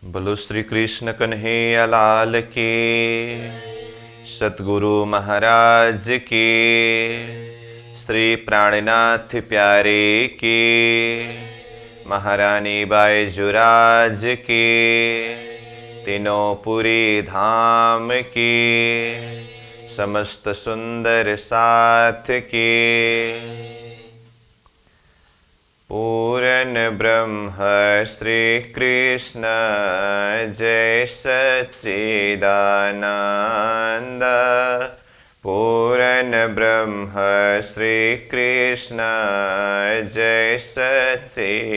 बोलो श्री कृष्ण कन्हैया लाल की, सतगुरु महाराज की, श्री प्राणनाथ प्यारे की, महारानी बाईजुराज की, तीनों पुरी धाम की, समस्त सुंदर साथ की। पूर्ण ब्रह्म श्री कृष्ण जय सच्चिदानंद। पूर्ण ब्रह्म श्री कृष्ण जय सच्चिदानंद।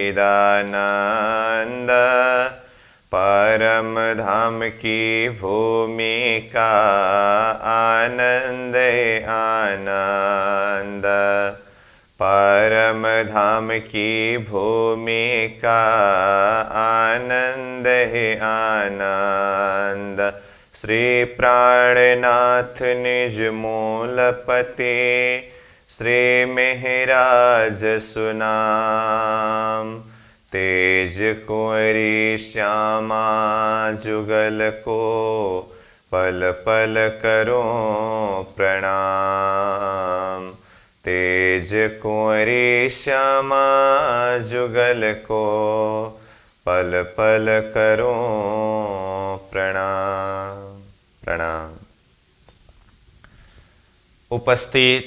परम धाम की भूमिका आनंद आनंद। परम धाम की भूमिका आनंद ही आनंद। श्री प्राणनाथ निज मूलपति, श्री मेहराज सुनाम। तेज कुंवरी श्यामा जुगल को, पल पल करो प्रणाम। तेज कुंवरी श्यामा जुगल को, पल पल करो प्रणाम प्रणाम। उपस्थित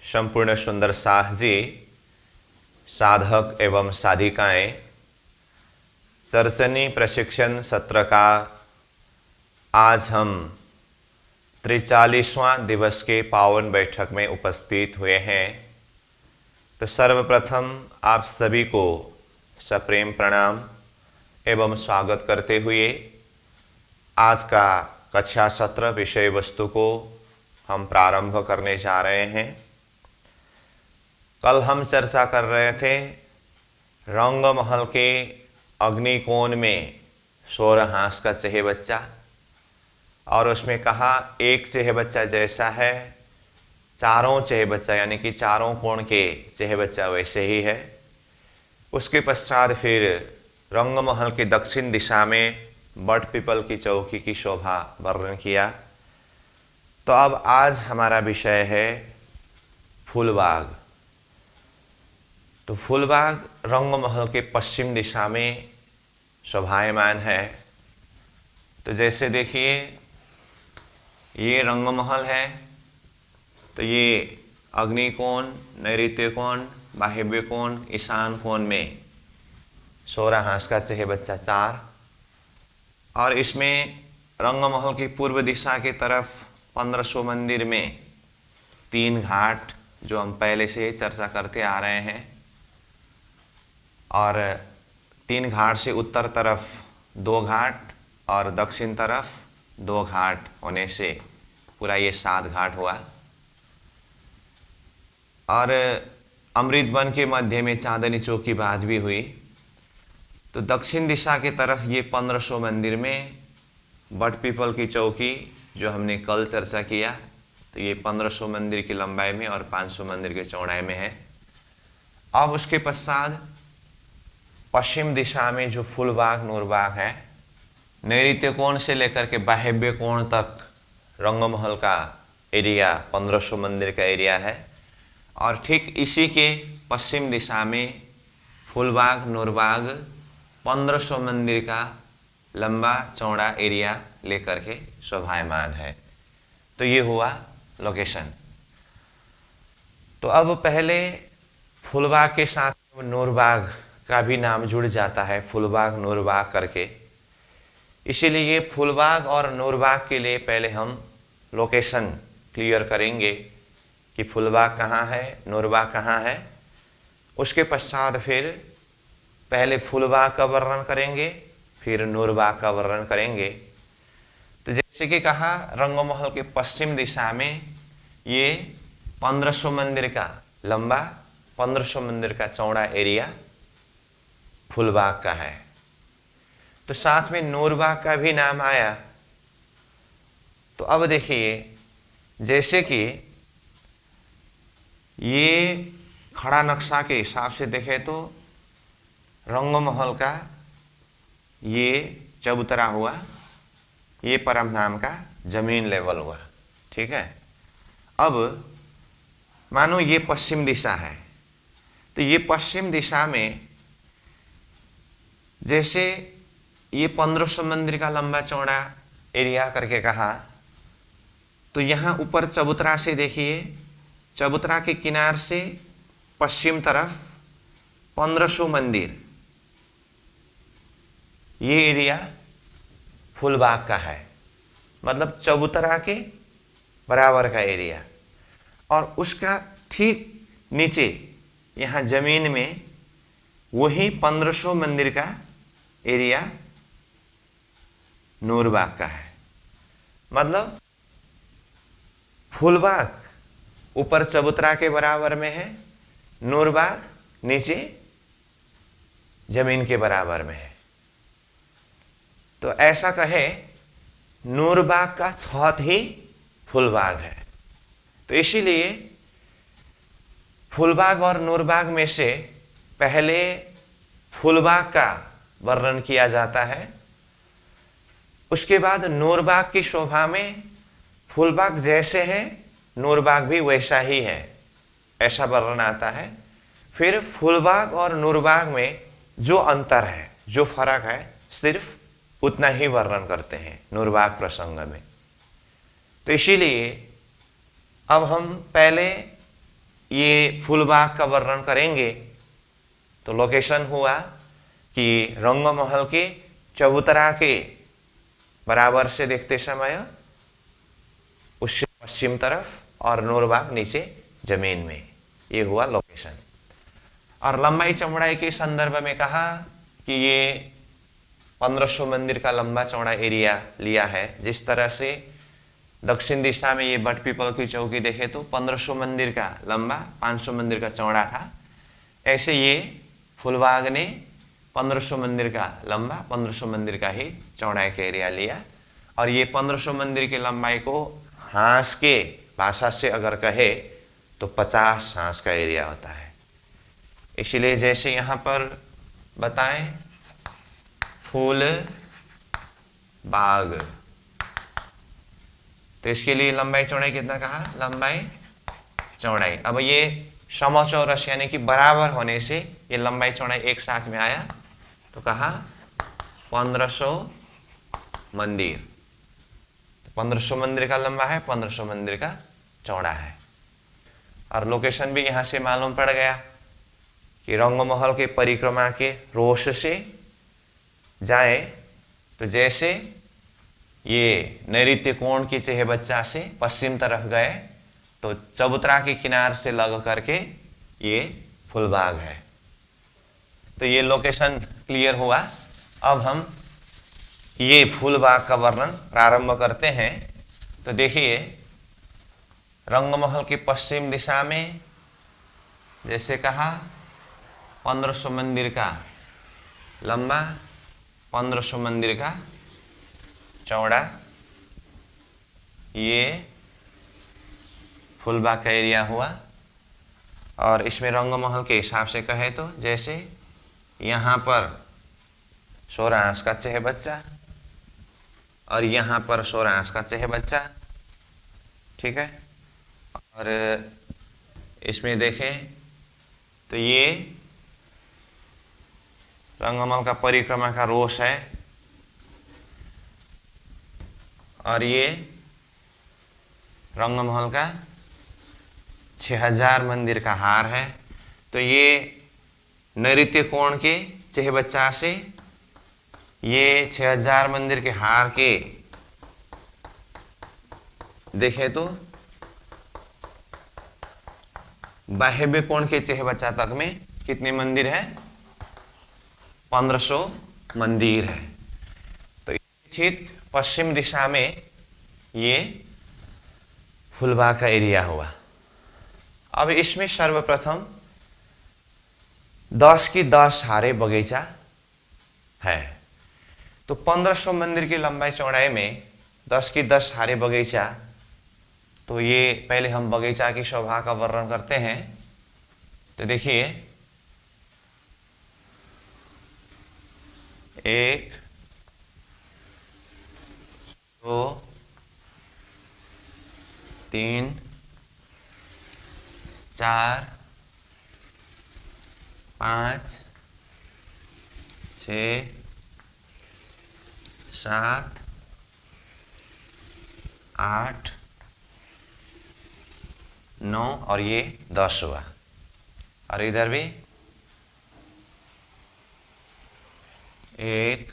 संपूर्ण सुंदर साह जी, साधक एवं साधिकाएं, चर्चनी प्रशिक्षण सत्र का आज हम 43वां दिवस के पावन बैठक में उपस्थित हुए हैं। तो सर्वप्रथम आप सभी को सप्रेम प्रणाम एवं स्वागत करते हुए आज का कक्षा सत्र विषय वस्तु को हम प्रारंभ करने जा रहे हैं। कल हम चर्चा कर रहे थे रंगमहल के अग्निकोण में सोरहांस का चेहे बच्चा, और उसमें कहा एक चेहे बच्चा जैसा है चारों चेहे बच्चा, यानी कि चारों कोण के चेहे बच्चा वैसे ही है। उसके पश्चात फिर रंगमहल के दक्षिण दिशा में बट पीपल की चौकी की शोभा वर्णन किया। तो अब आज हमारा विषय है फूलबाग। तो फूलबाग रंगमहल के पश्चिम दिशा में शोभायमान है। तो जैसे देखिए, ये रंगमहल है, तो ये अग्निकोण, नैऋत्य कोण, वायव्य कोण, ईशान कोण में सोरहांस का चेहे बच्चा 4, और इसमें रंगमहल की पूर्व दिशा की तरफ 1500 मंदिर में 3 घाट, जो हम पहले से ही चर्चा करते आ रहे हैं, और 3 घाट से उत्तर तरफ 2 घाट और दक्षिण तरफ 2 घाट होने से पूरा ये 7 घाट हुआ। और अमृत वन के मध्य में चांदनी चौक की बात भी हुई। तो दक्षिण दिशा की तरफ ये 1500 मंदिर में बट पीपल की चौकी, जो हमने कल चर्चा किया, तो ये 1500 मंदिर की लंबाई में और 500 मंदिर की चौड़ाई में है। अब उसके पश्चात पश्चिम दिशा में जो फूलबाग नूरबाग है, नैऋत्य कोण से लेकर के वायव्य कोण तक रंगमहल का एरिया 1500 मंदिर का एरिया है, और ठीक इसी के पश्चिम दिशा में फूलबाग नूरबाग 1500 मंदिर का लंबा चौड़ा एरिया लेकर के शोभायमान है। तो ये हुआ लोकेशन। तो अब पहले फूलबाग के साथ नूरबाग का भी नाम जुड़ जाता है, फूलबाग नूरबाग करके। इसीलिए फूलबाग और नूरबाग के लिए पहले हम लोकेशन क्लियर करेंगे कि फूलबाग कहाँ है, नूरबाग कहाँ है। उसके पश्चात फिर पहले फूलबाग का वर्णन करेंगे, फिर नूरबाग का वर्णन करेंगे। तो जैसे कि कहा, रंगमहल के पश्चिम दिशा में ये 1500 मंदिर का लंबा, 1500 मंदिर का चौड़ा एरिया फूलबाग का है। तो साथ में नूरबाग का भी नाम आया। तो अब देखिए, जैसे कि ये खड़ा नक्शा के हिसाब से देखें तो रंगमहल का ये चबूतरा हुआ, ये परम नाम का जमीन लेवल हुआ। ठीक है। अब मानो ये पश्चिम दिशा है, तो ये पश्चिम दिशा में जैसे ये 1500 मंदिर का लंबा चौड़ा एरिया करके कहा, तो यहां ऊपर चबूतरा से देखिए, चबूतरा के किनार से पश्चिम तरफ 1500 मंदिर, ये एरिया फूलबाग का है, मतलब चबूतरा के बराबर का एरिया। और उसका ठीक नीचे यहां जमीन में वही 1500 मंदिर का एरिया नूरबाग का है। मतलब फूलबाग ऊपर चबूतरा के बराबर में है, नूरबाग नीचे जमीन के बराबर में है। तो ऐसा कहे नूरबाग का छत ही फूलबाग है। तो इसीलिए फूलबाग और नूरबाग में से पहले फूलबाग का वर्णन किया जाता है, उसके बाद नूरबाग की शोभा में फूलबाग जैसे है नूरबाग भी वैसा ही है, ऐसा वर्णन आता है। फिर फूलबाग और नूरबाग में जो अंतर है, जो फर्क है, सिर्फ उतना ही वर्णन करते हैं नूरबाग प्रसंग में। तो इसीलिए अब हम पहले ये फूलबाग का वर्णन करेंगे। तो लोकेशन हुआ कि रंगमहल के चबूतरा के बराबर से देखते समय उससे पश्चिम तरफ, और नूरबाग नीचे जमीन में, ये हुआ लोकेशन। और लंबाई चौड़ाई के संदर्भ में कहा कि ये 1500 मंदिर का लंबा चौड़ा एरिया लिया है। जिस तरह से दक्षिण दिशा में ये बट पीपल की चौकी देखे तो 1500 मंदिर का लंबा, 500 मंदिर का चौड़ा था, ऐसे ये फूलबाग ने 1500 मंदिर का लंबा, 1500 मंदिर का ही चौड़ाई का एरिया लिया। और ये 1500 मंदिर की लंबाई को हांस के भाषा से अगर कहे तो 50 हांस का एरिया होता है। इसलिए जैसे यहाँ पर बताएं फूल बाग, तो इसके लिए लंबाई चौड़ाई कितना कहा, लंबाई चौड़ाई। अब ये समचौरस यानी कि बराबर होने से ये लंबाई चौड़ाई एक साथ में आया, तो कहा 1500 मंदिर। 1500 मंदिर का लंबा है, 1500 मंदिर का चौड़ा है। और लोकेशन भी यहां से मालूम पड़ गया कि रंगमहल के परिक्रमा के रोष से जाए तो जैसे ये नैऋत्य कोण की चेहबच्चा से पश्चिम तरफ गए तो चबूतरा के किनार से लग करके ये फूलबाग है। तो ये लोकेशन क्लियर हुआ। अब हम ये फूलबाग का वर्णन प्रारंभ करते हैं। तो देखिए रंगमहल की पश्चिम दिशा में जैसे कहा 1500 मंदिर का लंबा, 1500 मंदिर का चौड़ा, ये फूलबाग का एरिया हुआ। और इसमें रंगमहल के हिसाब से कहे तो जैसे यहाँ पर 16 हांस का चेहबच्चा और यहाँ पर 16 हांस का चेहबच्चा, ठीक है। और इसमें देखें तो ये रंगमहल का परिक्रमा का रोष है और ये रंगमहल का 6000 मंदिर का हार है। तो ये नैऋत्य कोण के चेहबच्चा से ये 6000 मंदिर के हार के देखें तो बाह्य कोण के चेहबच्चा तक में कितने मंदिर है, 1500 मंदिर है। तो ठीक पश्चिम दिशा में ये फूलबाग का एरिया हुआ। अब इसमें सर्वप्रथम 10 की 10 हारे बगीचा है। तो 1500 मंदिर की लंबाई चौड़ाई में 10 की 10 हारे बगीचा, तो ये पहले हम बगीचा की शोभा का वर्णन करते हैं। तो देखिए 1 2 3 4 5 6 7 8 9 और ये 10 हुआ। और इधर भी 1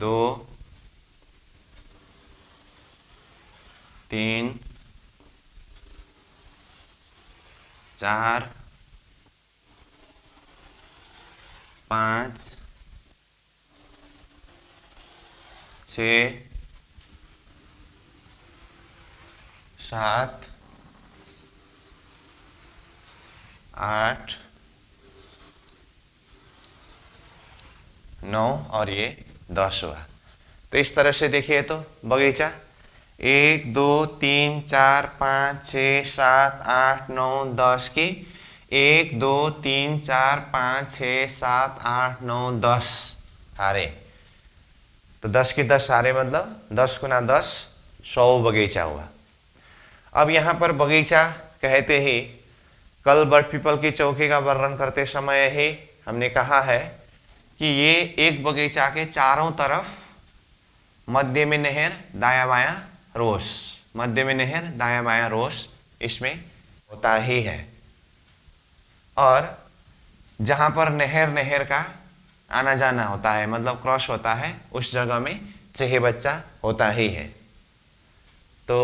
2 3 4 5 6 7 8 9 और ये 10 हुआ। तो इस तरह से देखिए तो बगीचा 1 2 3 4 5 6 7 8 9 10 की 1 2 3 4 5 6 7 8 9 10 हारे। तो 10 की 10 हारे मतलब 10 गुना 10 100 बगीचा हुआ। अब यहाँ पर बगीचा कहते ही कल बट पीपल की चौकी का वर्णन करते समय ही हमने कहा है कि ये एक बगीचा के चारों तरफ मध्य में नहर दाया बाया रोस, मध्य में नहर दाया बाया रोस इसमें होता ही है। और जहां पर नहर नहर का आना जाना होता है मतलब क्रॉस होता है उस जगह में चेहे बच्चा होता ही है। तो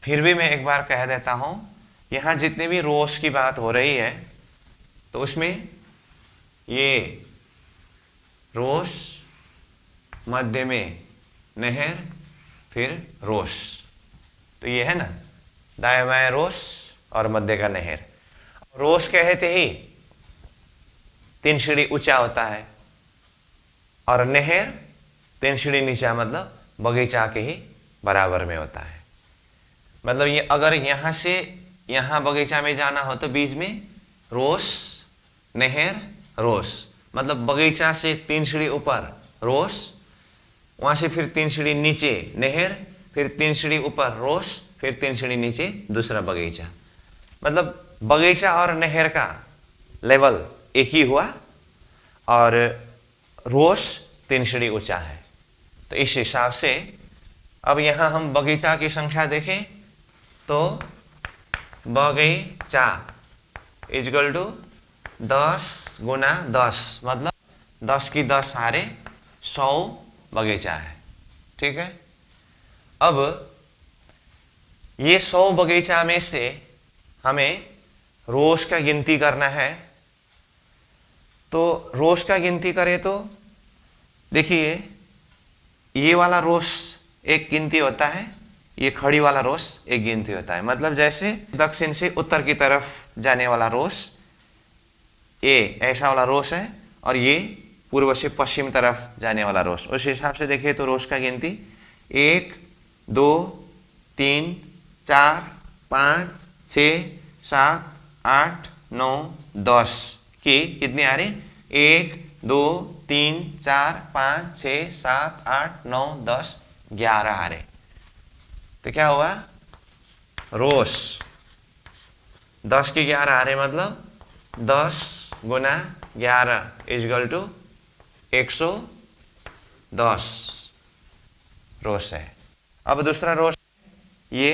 फिर भी मैं एक बार कह देता हूं, यहां जितने भी रोस की बात हो रही है तो उसमें ये रोस, मध्य में नहर, फिर रोस, तो ये है ना दाएं बाएं रोस और मध्य का नहर। रोस कहते ही 3 सीढ़ी ऊंचा होता है और नहर 3 सीढ़ी नीचा मतलब बगीचा के ही बराबर में होता है। मतलब ये अगर यहां से यहां बगीचा में जाना हो तो बीच में रोस नहर रोस, मतलब बगीचा से 3 सीढ़ी ऊपर रोस, वहां से फिर 3 सीढ़ी नीचे नहर, फिर 3 सीढ़ी ऊपर रोस, फिर 3 सीढ़ी नीचे दूसरा बगीचा। मतलब बगीचा और नहर का लेवल एक ही हुआ और रोस 3 सीढ़ी ऊंचा है। तो इस हिसाब से अब यहां हम बगीचा की संख्या देखें तो बगीचा इक्वल टू 10 गुना 10 मतलब 10 की 10 हारे 100 बगीचा है। ठीक है। अब ये 100 बगीचा में से हमें रोज का गिनती करना है। तो रोज का गिनती करें तो देखिए ये वाला रोस एक गिनती होता है, ये खड़ी वाला रोस एक गिनती होता है। मतलब जैसे दक्षिण से उत्तर की तरफ जाने वाला रोस ये ऐसा वाला रोस है और ये पूर्व से पश्चिम तरफ जाने वाला रोस। उस हिसाब से देखिए तो रोस का गिनती 1 2 3 4 5 6 7 8 9 10 की कितनी आ रही 1 2 3 4 5 6 7 8 9 10 11 आ रहे। तो क्या हुआ रोस 10 की 11 आ रहे मतलब 10 गुना 11 इजगल टू 110 रोस है। अब दूसरा रोस ये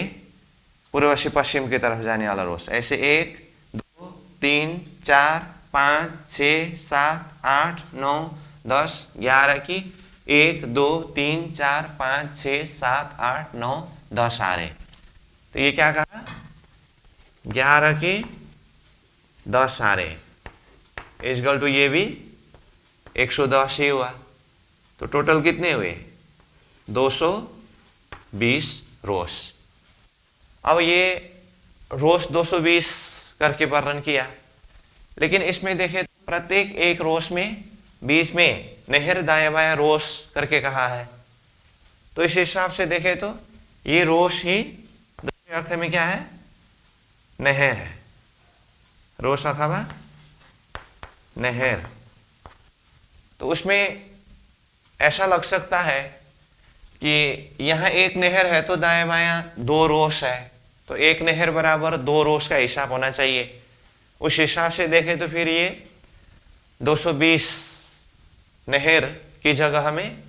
पूर्व से पश्चिम की तरफ जाने वाला रोस। ऐसे 1 2 3 4 5 6 7 8 9 10 11 की 1 2 3 4 5 6 7 8 9 10 आ रहे। तो ये क्या कहा 11 की 10 आ रहे इजगल टू ये भी 110 ही हुआ। तो टोटल कितने हुए 220 रोस। अब ये रोस 220 करके वर्णन किया, लेकिन इसमें देखें तो प्रत्येक एक रोस में बीच में नहर दाया बाया रोस करके कहा है। तो इस हिसाब से देखें तो ये रोस ही दूसरे अर्थ में क्या है नहर है। रोस अथवा नहर। तो उसमें ऐसा लग सकता है कि यहाँ एक नहर है तो दाएं बायां दो रोस है, तो एक नहर बराबर दो रोस का हिसाब होना चाहिए। उस हिसाब से देखें तो फिर ये 220 नहर की जगह हमें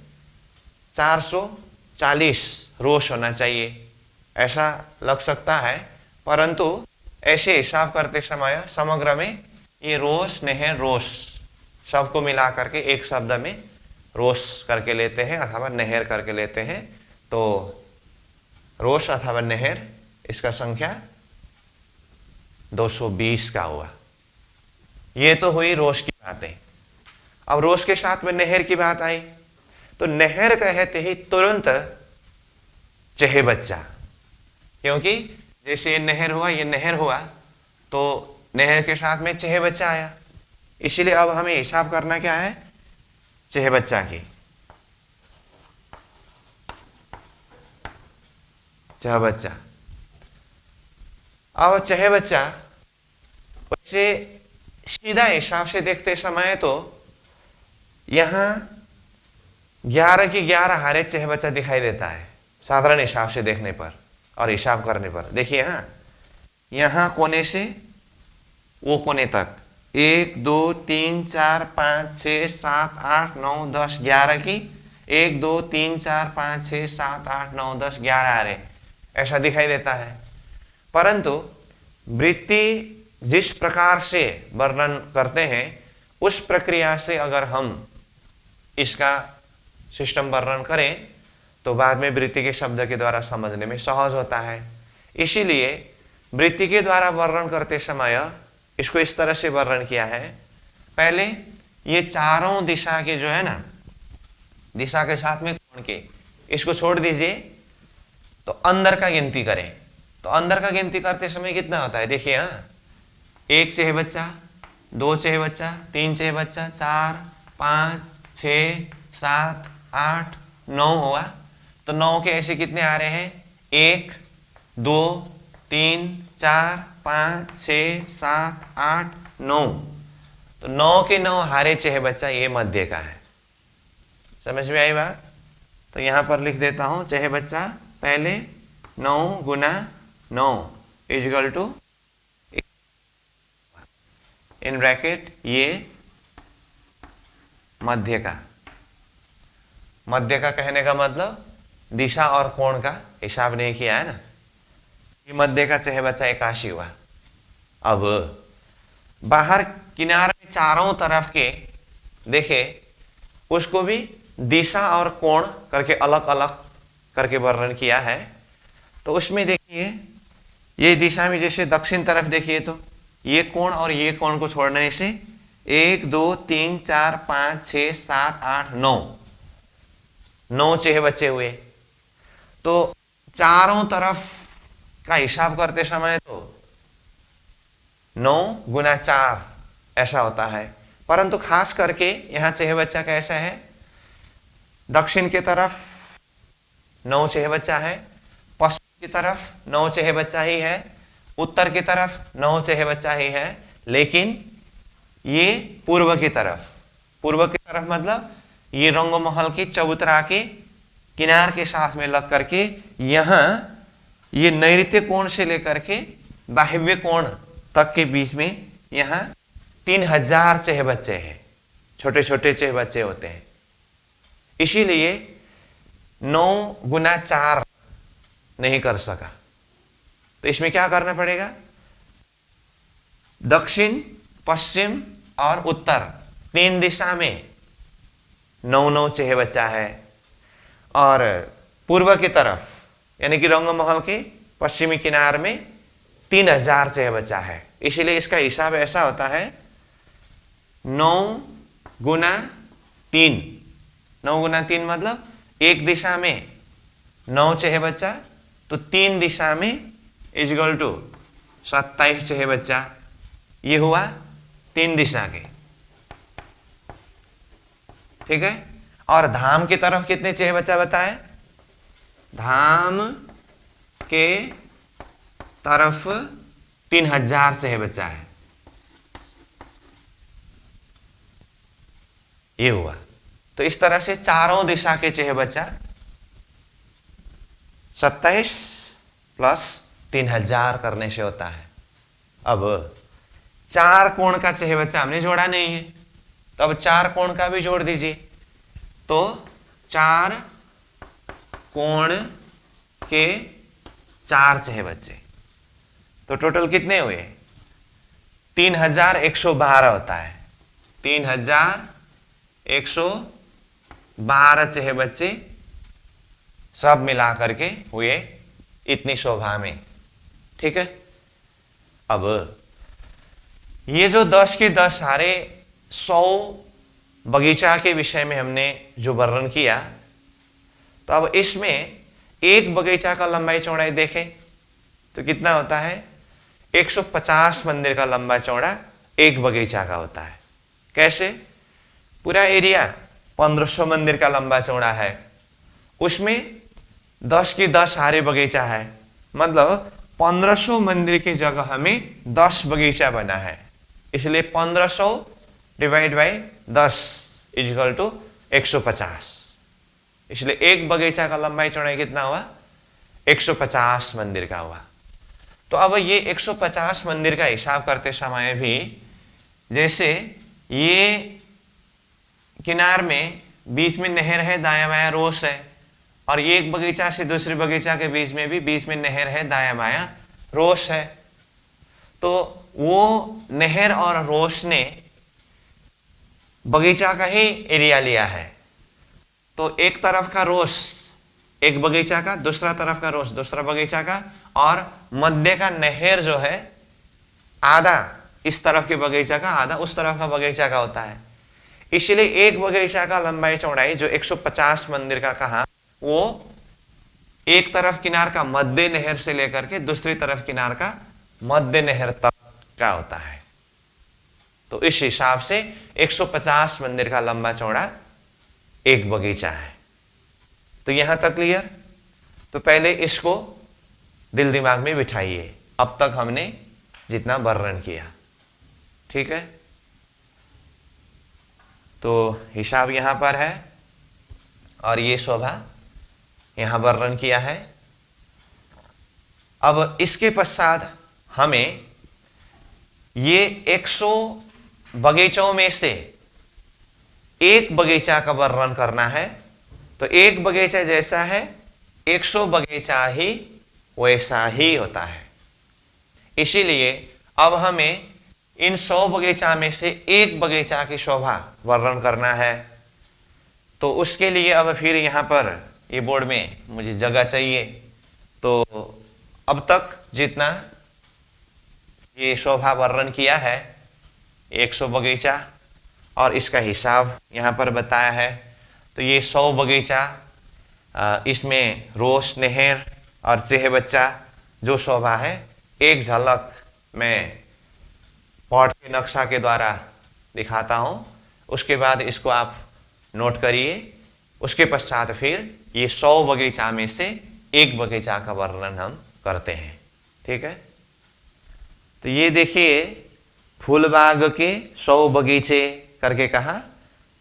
440 रोस होना चाहिए, ऐसा लग सकता है। परंतु ऐसे हिसाब करते समय समग्र में ये रोस नहर रोस सबको मिला करके एक शब्द में रोस करके लेते हैं अथवा नहर करके लेते हैं। तो रोस अथवा नहर इसका संख्या 220 का हुआ। ये तो हुई रोस की बातें। अब रोस के साथ में नहर की बात आई, तो नहर कहते ही तुरंत चहे बच्चा, क्योंकि जैसे ये नहर हुआ ये नहर हुआ तो नहर के साथ में चहे बच्चा आया, इसीलिए अब हमें हिसाब करना क्या है, चहे बच्चा की। चह बच्चा, अब चहे बच्चा वैसे सीधा हिसाब से देखते समय तो यहां 11 की 11 हारे चहे बच्चा दिखाई देता है साधारण हिसाब से देखने पर और हिसाब करने पर। देखिए यहां कोने से वो कोने तक 1 2 3 4 5 6 7 8 9 10 11 की 1 2 3 4 5 6 7 8 9 10 11 आ रहे ऐसा दिखाई देता है। परंतु वृत्ति जिस प्रकार से वर्णन करते हैं उस प्रक्रिया से अगर हम इसका सिस्टम वर्णन करें तो बाद में वृत्ति के शब्द के द्वारा समझने में सहज होता है। इसीलिए वृत्ति के द्वारा वर्णन करते समय इसको इस तरह से वर्णन किया है। पहले ये चारों दिशा के जो है ना, दिशा के साथ में कोण के, इसको छोड़ दीजिए तो अंदर का गिनती करें। तो अंदर का गिनती करते समय कितना होता है, देखिए 1 चहे बच्चा, 2 चहे बच्चा, 3 चहे बच्चा, 4 5 6 7 8 9 हुआ। तो 9 के ऐसे कितने आ रहे हैं, 1 2 3 4 5 6 7 8 9। तो 9 के 9 हारे चहे बच्चा ये मध्य का है। समझ में आई बात? तो यहां पर लिख देता हूं चहे बच्चा पहले 9 गुना 9 इजगल टू इन ब्रैकेट ये मध्य का। मध्य का कहने का मतलब दिशा और कोण का हिसाब नहीं किया है ना, ये मध्य का चहे बच्चा 81 हुआ। अब बाहर किनारे में चारों तरफ के देखे उसको भी दिशा और कोण करके अलग अलग करके वर्णन किया है। तो उसमें देखिए ये दिशा में जैसे दक्षिण तरफ देखिए तो ये कोण और ये कोण को छोड़ने से 1 2 3 4 5 6 7 8 9 चेहे बचे हुए। तो चारों तरफ का हिसाब करते समय तो 9 गुना 4 ऐसा होता है। परंतु खास करके यहां चेहे बच्चा कैसा है, दक्षिण की तरफ 9 चेहे बच्चा है, पश्चिम की तरफ 9 चेहे बच्चा ही है, उत्तर की तरफ 9 चेहे बच्चा ही है। लेकिन ये पूर्व की तरफ मतलब ये रंगमहल की चबूतरा के किनार के साथ में लग करके यहां ये नैऋत्य कोण से लेकर के बाह्य कोण तक के बीच में यहां 3000 चेहे बच्चे हैं, छोटे छोटे चेहे बच्चे होते हैं। इसीलिए 9 गुना 4 नहीं कर सका। तो इसमें क्या करना पड़ेगा, दक्षिण पश्चिम और उत्तर 3 दिशा में 9 चेहे बच्चा है, और पूर्व की तरफ यानी कि रंगमहल के पश्चिमी किनार में 3000 चेहे बच्चा है। इसीलिए इसका हिसाब ऐसा होता है 9 गुना 3। 9 गुना 3 मतलब एक दिशा में 9 चेहे बच्चा, तो 3 दिशा में इजगल टू 27 चेहे बच्चा। ये हुआ 3 दिशा के, ठीक है। और धाम की तरफ कितने चेहे बच्चा बताए, धाम के तरफ 3000 चेहे बच्चा है। ये हुआ तो इस तरह से चारों दिशा के चेह बच्चा 27 प्लस 3000 करने से होता है। अब 4 कोण का चेह बच्चा हमने जोड़ा नहीं है, तो अब 4 कोण का भी जोड़ दीजिए। तो 4 कोण के 4 चेह बच्चे, तो टोटल कितने हुए? 3112 होता है। 3112 चेह बच्चे सब मिला करके हुए इतनी शोभा में। ठीक है। अब ये जो 10 के 10 सारे 100 बगीचा के विषय में हमने जो वर्णन किया, तो अब इसमें एक बगीचा का लंबाई चौड़ाई देखें तो कितना होता है? 150 मंदिर का लंबा चौड़ा एक बगीचा का होता है। कैसे? पूरा एरिया 1500 मंदिर का लंबा चौड़ा है, उसमें 10 की 10 हारे बगीचा है, मतलब 1500 मंदिर की जगह हमें 10 बगीचा बना है, इसलिए 1500 डिवाइड बाई 10 इक्वल टू 150। इसलिए एक बगीचा का लंबाई चौड़ाई कितना हुआ? 150 मंदिर का हुआ। तो अब ये 150 मंदिर का हिसाब करते समय भी, जैसे ये किनार में बीच में नहर है, दायां बायां रोस है, और ये एक बगीचा से दूसरे बगीचा के बीच में भी बीच में नहर है, दायां बायां रोस है। तो वो नहर और रोस ने बगीचा का ही एरिया लिया है। तो एक तरफ का रोस एक बगीचा का, दूसरा तरफ का रोस दूसरा बगीचा का, और मध्य का नहर जो है आधा इस तरफ के बगीचा का, आधा उस तरफ का बगीचा का होता है। इसलिए एक बगीचा का लंबाई चौड़ाई जो 150 मंदिर का कहा, वो एक तरफ किनार का मध्य नहर से लेकर के दूसरी तरफ किनार का मध्य नहर तक का होता है। तो इस हिसाब से 150 मंदिर का लंबा चौड़ा एक बगीचा है। तो यहां तक क्लियर? तो पहले इसको दिल दिमाग में बिठाइए। अब तक हमने जितना वर्णन किया, ठीक है? तो हिसाब यहां पर है और ये शोभा यहां वर्णन किया है। अब इसके पश्चात हमें ये 100 बगीचों में से एक बगीचा का वर्णन करना है। तो एक बगीचा जैसा है 100 बगीचा ही वैसा ही होता है। इसीलिए अब हमें इन 100 बगीचा में से एक बगीचा की शोभा वर्णन करना है। तो उसके लिए अब फिर यहाँ पर ये बोर्ड में मुझे जगह चाहिए। तो अब तक जितना ये शोभा वर्णन किया है 100 बगीचा, और इसका हिसाब यहाँ पर बताया है। तो ये 100 बगीचा, इसमें रोस, नहर और चेह बच्चा जो शोभा है, एक झलक मैं पॉट के नक्शा के द्वारा दिखाता हूँ। उसके बाद इसको आप नोट करिए। उसके पश्चात फिर ये 100 बगीचा में से एक बगीचा का वर्णन हम करते हैं, ठीक है? तो ये देखिए फूलबाग के 100 बगीचे करके कहा,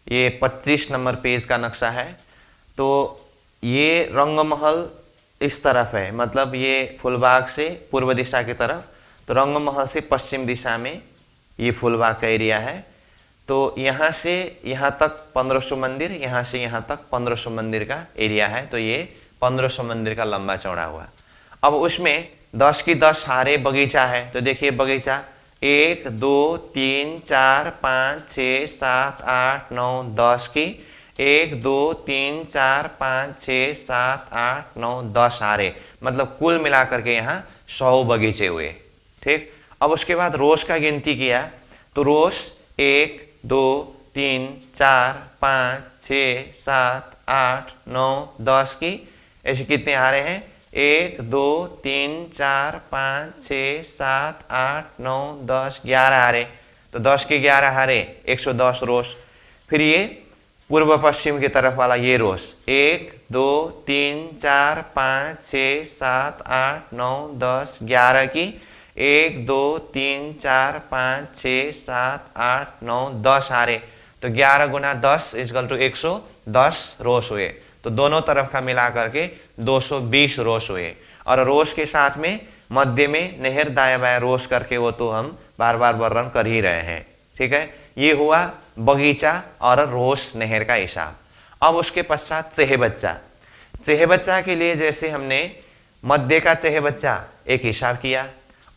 ये 25 नंबर पेज का नक्शा है। तो ये रंगमहल इस तरफ है, मतलब ये फूलबाग से पूर्व दिशा की तरफ, तो रंगमहल से पश्चिम दिशा में ये फूलबाग का एरिया है। तो यहाँ से यहाँ तक 1500 मंदिर, यहाँ से यहाँ तक 1500 मंदिर का एरिया है। तो ये 1500 मंदिर का लंबा चौड़ा हुआ। अब उसमें 10 की 10 हारे बगीचा है। तो देखिए बगीचा 1 2 3 4 5 6 7 8 9 10 की 1 2 3 4 5 6 7 8 9 10 हारे, मतलब कुल मिलाकर के यहाँ 100 बगीचे हुए, ठीक? अब उसके बाद रोज का गिनती किया। तो रोज 1 2 3 4 5 6 7 8 9 10 की ऐसे कितने हारे हैं? 1 2 3 4 5 6 7 8 9 10 11 हारे। तो 10 के 11 हारे 110 रोस। फिर ये पूर्व पश्चिम की तरफ वाला ये रोस 1 2 3 4 5 6 7 8 9 10 11 की 1 2 3 4 5 6 7 8 9 10 हारे। तो 11 गुना 10 इक्वल टू 110 रोस हुए। तो दोनों तरफ का मिला करके 220 रोस हुए। और रोस के साथ में मध्य में नहर दाया बाया रोस करके वो तो हम बार बार वर्णन कर ही रहे हैं। ठीक है, ये हुआ बगीचा और रोस नहर का हिसाब। अब उसके पश्चात चेहबच्चा। चेहबच्चा के लिए जैसे हमने मध्य का चेहबच्चा एक हिसाब किया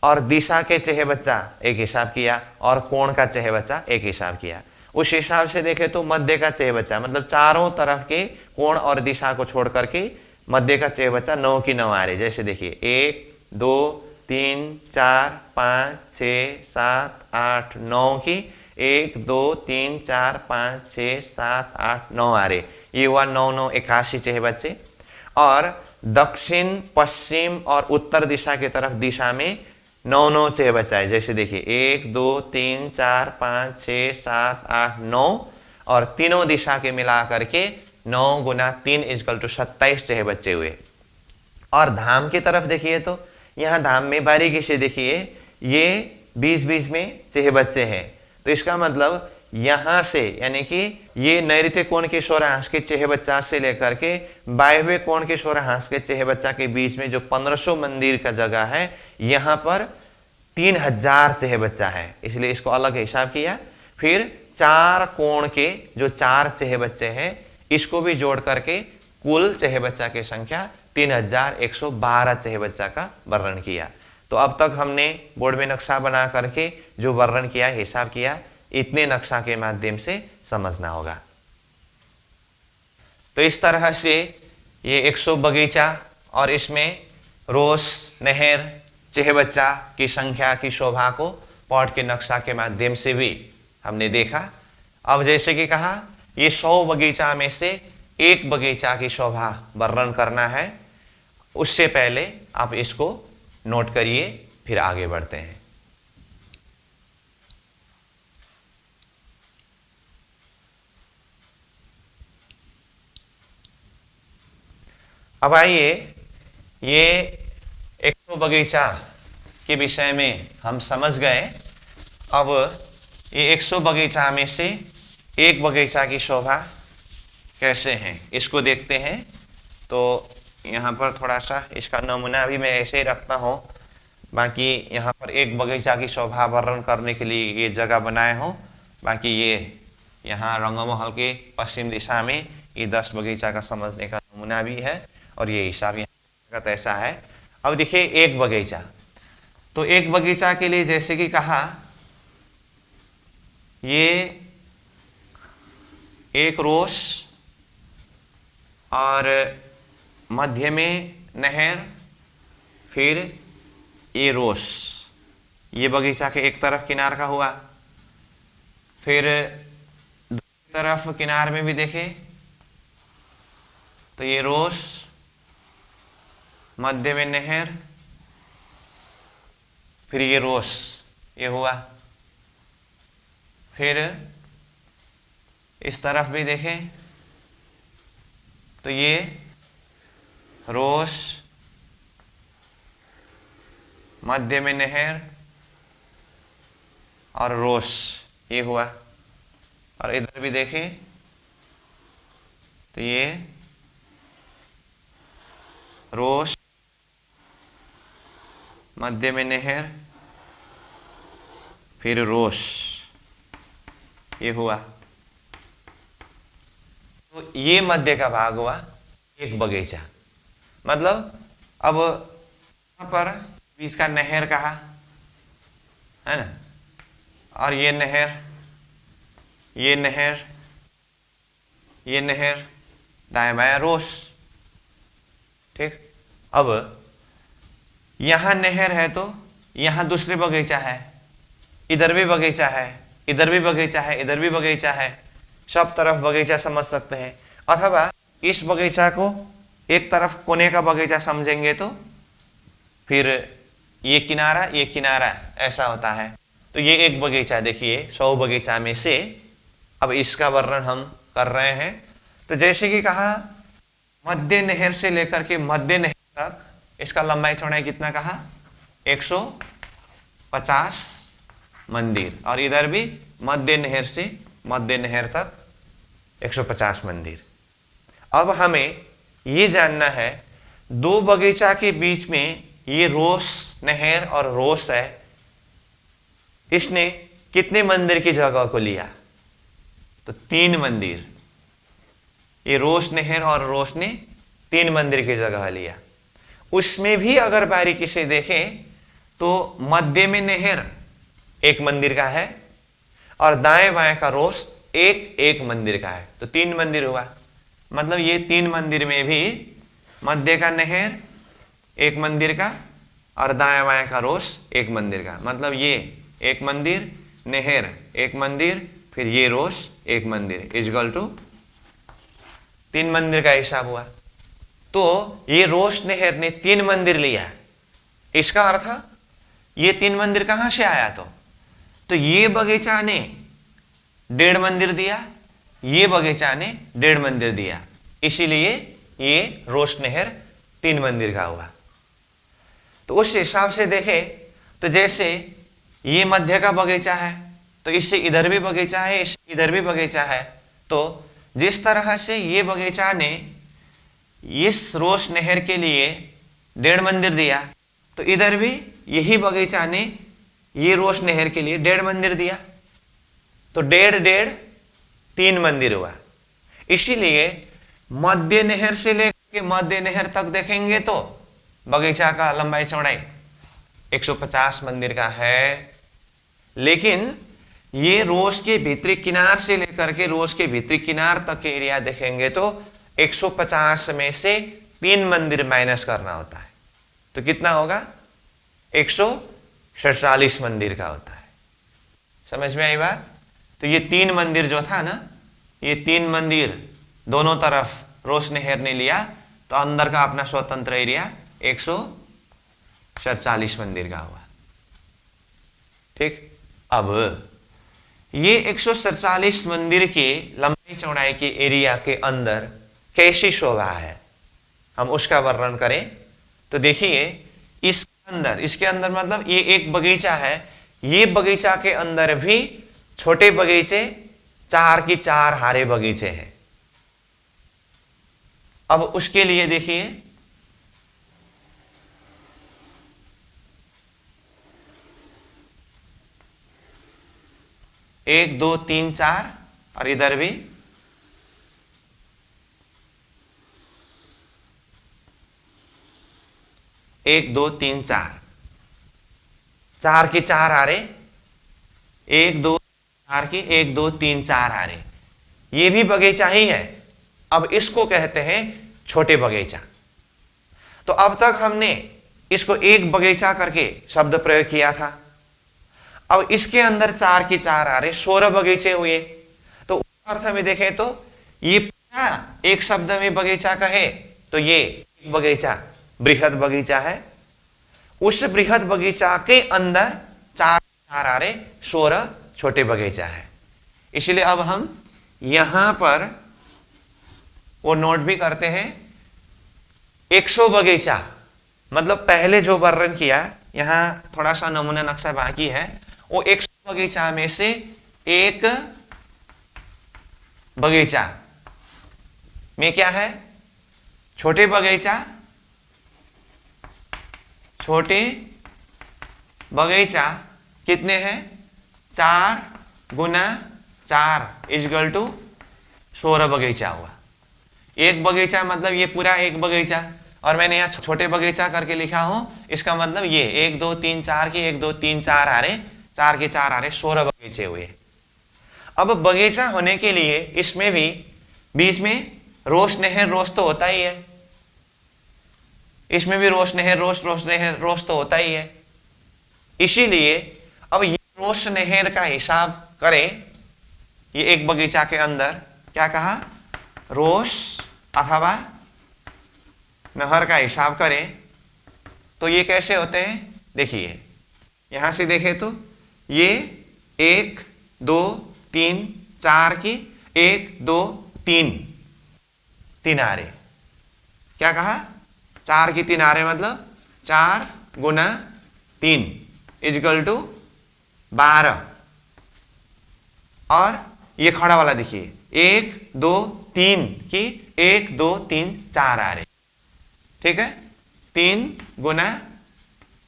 और दिशा के चेहबच्चा एक हिसाब किया और कोण का चेहबच्चा एक हिसाब किया, उस हिसाब से देखे तो मध्य का चेहबच्चा मतलब चारों तरफ के कोण और दिशा को छोड़ करके मध्य का चेहबच्चा 9 की 9 आ रही। जैसे देखिए 1 2 3 4 5 6 7 8 9 की 1 2 3 4 5 6 7 8 9 आ रहे। ये हुआ 9 9 81 चेहबच्चे। और दक्षिण पश्चिम और उत्तर दिशा की तरफ दिशा में 9 9 चेहबच्चा है। जैसे देखिए 1 2 3 4 5 6 7 8 9 और तीनों दिशा के मिला करके 9 गुना 3 इक्वल टू 27 चेहबच्चे हुए। और धाम की तरफ देखिए तो यहाँ धाम में बारीकी से देखिए ये बीच बीच में चेहबच्चे हैं। तो इसका मतलब यहां से यानी कि ये नैऋत्य कोण के सोरांश के चेहबच्चा से लेकर के वायव्य कोण के सोरांश के चेहबच्चा के बीच में जो 1500 मंदिर का जगह है, यहां पर 3000 चेहबच्चा है, इसलिए इसको अलग हिसाब किया। फिर 4 कोण के जो 4 चेहबच्चे हैं इसको भी जोड़ करके कुल चेहबच्चा की संख्या 3112 चेहबच्चा का वर्णन किया। तो अब तक हमने बोर्ड में नक्शा बना करके जो वर्णन किया, हिसाब किया, इतने नक्शा के माध्यम से समझना होगा। तो इस तरह से ये 100 बगीचा और इसमें रोस नहर चेहबच्चा की संख्या की शोभा को पॉट के नक्शा के माध्यम से भी हमने देखा। अब जैसे कि कहा ये 100 बगीचा में से एक बगीचा की शोभा वर्णन करना है। उससे पहले आप इसको नोट करिए, फिर आगे बढ़ते हैं। अब आइए ये 100 बगीचा के विषय में हम समझ गए। अब ये 100 बगीचा में से एक बगीचा की शोभा कैसे हैं इसको देखते हैं। तो यहाँ पर थोड़ा सा इसका नमूना भी मैं ऐसे ही रखता हूँ, बाकी यहाँ पर एक बगीचा की शोभा वर्णन करने के लिए ये जगह बनाए हूँ। बाकी ये यहाँ रंगमहल के पश्चिम दिशा में ये 10 बगीचा का समझने का नमूना भी है और ये हिसाब यहाँ का ऐसा है। अब देखिए एक बगीचा, तो एक बगीचा के लिए जैसे कि कहा ये एक रोस और मध्य में नहर, फिर ये रोस, ये बगीचा के एक तरफ किनार का हुआ। फिर दूसरी तरफ किनार में भी देखें तो ये रोस, मध्य में नहर, फिर ये रोस, ये हुआ। फिर इस तरफ भी देखें तो ये रोस, मध्य में नहर और रोस, ये हुआ। और इधर भी देखें तो ये रोस, मध्य में नहर, फिर रोस, ये हुआ। तो ये मध्य का भाग हुआ एक बगीचा। मतलब अब यहाँ पर बीच का नहर कहा है ना, और ये नहर, ये नहर, ये नहर, दाएं बाएं रोस। ठीक, अब यहां नहर है तो यहां दूसरे बगीचा है, इधर भी बगीचा है, इधर भी बगीचा है, इधर भी बगीचा है, सब तरफ बगीचा समझ सकते हैं। अथवा इस बगीचा को एक तरफ कोने का बगीचा समझेंगे तो फिर ये किनारा ऐसा होता है। तो ये एक बगीचा, देखिए 100 बगीचा में से अब इसका वर्णन हम कर रहे हैं। तो जैसे कि कहा मध्य नहर से लेकर के मध्य नहर तक इसका लंबाई चौड़ाई कितना कहा, 150 मंदिर। और इधर भी मध्य नहर से मध्य नहर तक 150 मंदिर। अब हमें ये जानना है, दो बगीचा के बीच में ये रोस नहर और रोस है, इसने कितने मंदिर की जगह को लिया? तो 3 मंदिर। ये रोस नहर और रोस ने 3 मंदिर की जगह लिया। उसमें भी अगर बारीकी से देखें तो मध्य में नहर एक मंदिर का है और दाएं बाएं का रोस एक एक मंदिर का है, तो 3 मंदिर हुआ। मतलब ये 3 मंदिर में भी मध्य का नहर एक मंदिर का और दाएं बाएं का रोस एक मंदिर का, मतलब ये एक मंदिर, नहर एक मंदिर, फिर ये रोस एक मंदिर, इक्वल टू 3 मंदिर का हिसाब हुआ। तो ये रोस नहर ने 3 मंदिर लिया। इसका अर्थ ये 3 मंदिर कहां से आया? तो ये बगीचा ने 1.5 मंदिर दिया, ये बगीचा ने 1.5 मंदिर दिया, इसीलिए ये रोस नहर 3 मंदिर का हुआ। तो उस हिसाब से देखें तो जैसे ये मध्य का बगीचा है तो इससे इधर भी बगीचा है, इससे इधर भी बगीचा है, तो जिस तरह से ये बगीचा ने इस रोस नहर के लिए 1.5 मंदिर दिया, तो इधर भी यही बगीचा ने ये रोस नहर के लिए 1.5 मंदिर दिया, तो 1.5 3 मंदिर हुआ। इसीलिए मध्य नहर से लेकर मध्य नहर तक देखेंगे तो बगीचा का लंबाई चौड़ाई 150 मंदिर का है, लेकिन ये रोस के भीतरी किनार से लेकर के रोस के भीतरी किनार तक के एरिया देखेंगे तो 150 में से 3 मंदिर माइनस करना होता है, तो कितना होगा? 147 मंदिर का होता है। समझ में आई बात? तो ये 3 मंदिर जो था ना, ये 3 मंदिर दोनों तरफ रोस नहर ने लिया, तो अंदर का अपना स्वतंत्र एरिया 147 मंदिर का हुआ। ठीक, अब ये 147 मंदिर के लंबाई चौड़ाई के एरिया के अंदर कैसी शोभा है, हम उसका वर्णन करें तो देखिए, इसके अंदर मतलब ये एक बगीचा है, ये बगीचा के अंदर भी छोटे बगीचे 4 की 4 हरे बगीचे हैं। अब उसके लिए देखिए, एक दो तीन चार, और इधर भी 1 2 3 4, 4 की 4 हारे, 1 2 4 की 1 2 3 4 हारे, ये भी बगीचा ही है। अब इसको कहते हैं छोटे बगीचा। तो अब तक हमने इसको एक बगीचा करके शब्द प्रयोग किया था। अब इसके अंदर 4 की 4 हारे 16 बगीचे हुए। तो उस अर्थ में देखें तो ये एक शब्द में बगीचा कहे तो ये एक बगीचा बृहद बगीचा है, उस बृहद बगीचा के अंदर 4 हारे 16 छोटे बगीचा है। इसलिए अब हम यहां पर वो नोट भी करते हैं, 100 बगीचा, मतलब पहले जो वर्णन किया, यहां थोड़ा सा नमूना नक्शा बाकी है, वो 100 बगीचा में से एक बगीचा में क्या है? छोटे बगीचा, छोटे बगीचा कितने हैं? 4 गुना 4 इक्वल टू 16 बगीचा हुआ। एक बगीचा मतलब ये पूरा एक बगीचा, और मैंने यहाँ छोटे बगीचा करके लिखा हूं, इसका मतलब ये 1 2 3 4 की 1 2 3 4 हारे, 4 के 4 हारे 16 बगीचे हुए। अब बगीचा होने के लिए इसमें भी बीच में रोस नहर रोस तो होता ही है, इसमें भी रोस नहर रोस नहर रोस तो होता ही है। इसीलिए अब ये रोस नहर का हिसाब करें, ये एक बगीचा के अंदर क्या कहा? रोस अथवा नहर का हिसाब करें तो ये कैसे होते हैं? देखिए, यहां से देखें तो ये 1 2 3 4 की 1 2 3 3 हारे, क्या कहा? 4 की 3 हारे मतलब 4 गुना 3 इक्वल टू 12, और ये खड़ा वाला देखिए, 1 2 3 की 1 2 3 4 आ रहे, ठीक है। 3 गुना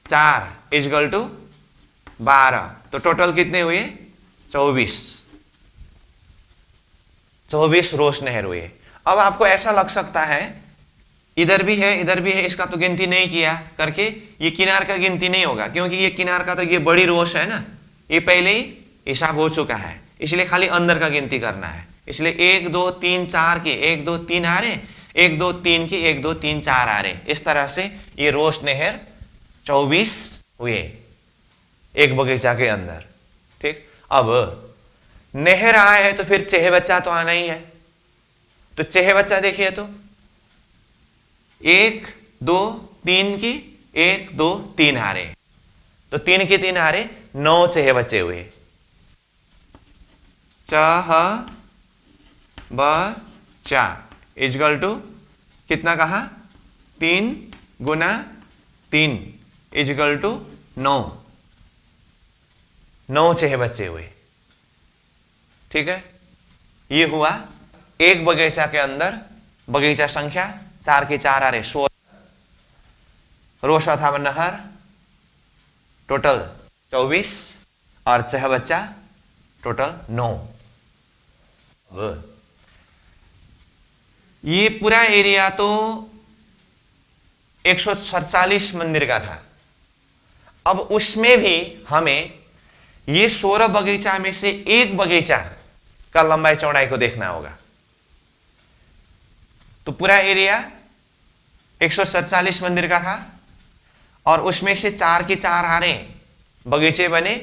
4 इजगल टू 12, तो टोटल कितने हुए? 24 रोश नहर हुए। अब आपको ऐसा लग सकता है इधर भी है इधर भी है, इसका तो गिनती नहीं किया करके, ये किनार का गिनती नहीं होगा, क्योंकि ये किनार का तो ये बड़ी रोश है ना, ये पहले ही हिसाब हो चुका है, इसलिए खाली अंदर का गिनती करना है। इसलिए 1 2 3 4 के 1 2 3 आ रहे, 1 2 3 के 1 2 3 4 आ रहे। इस तरह से ये रोश नहर 24 हुए एक बगीचा के अंदर, ठीक। अब नहर आए है तो फिर चेह बच्चा तो आना ही है, तो चेह बच्चा देखिए, तो 1 2 3 की 1 2 3 हारे, तो 3 की 3 हारे, 9 चेह बचे हुए। चाह बचा इजगल टू कितना कहा? 3 गुना 3 इजगल टू 9, 9 चेह बचे हुए, ठीक है। ये हुआ एक बगीचा के अंदर, बगीचा संख्या 4 की 4 आ रहे, 16 रोश अथवा नहर टोटल 24 और चह बच्चा टोटल 9। ये पूरा एरिया तो 147 मंदिर का था। अब उसमें भी हमें ये 16 बगीचा में से एक बगीचा का लंबाई चौड़ाई को देखना होगा। तो पूरा एरिया 147 मंदिर का था और उसमें से 4 की 4 हारे बगीचे बने,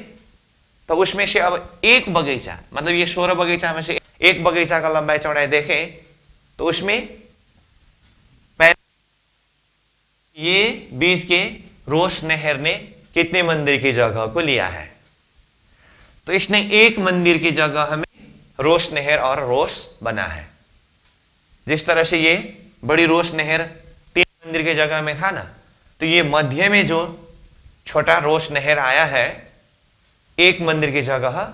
तो उसमें से अब एक बगीचा, मतलब ये 16 बगीचा में से एक बगीचा का लंबाई चौड़ाई देखें तो उसमें ये 20 के रोश नहर ने कितने मंदिर की जगह को लिया है? तो इसने एक मंदिर की जगह हमें रोश नहर और रोश बना है। जिस तरह से ये बड़ी रोश नहर 3 मंदिर की जगह में था ना, तो ये मध्य में जो छोटा रोश नहर आया है एक मंदिर की जगह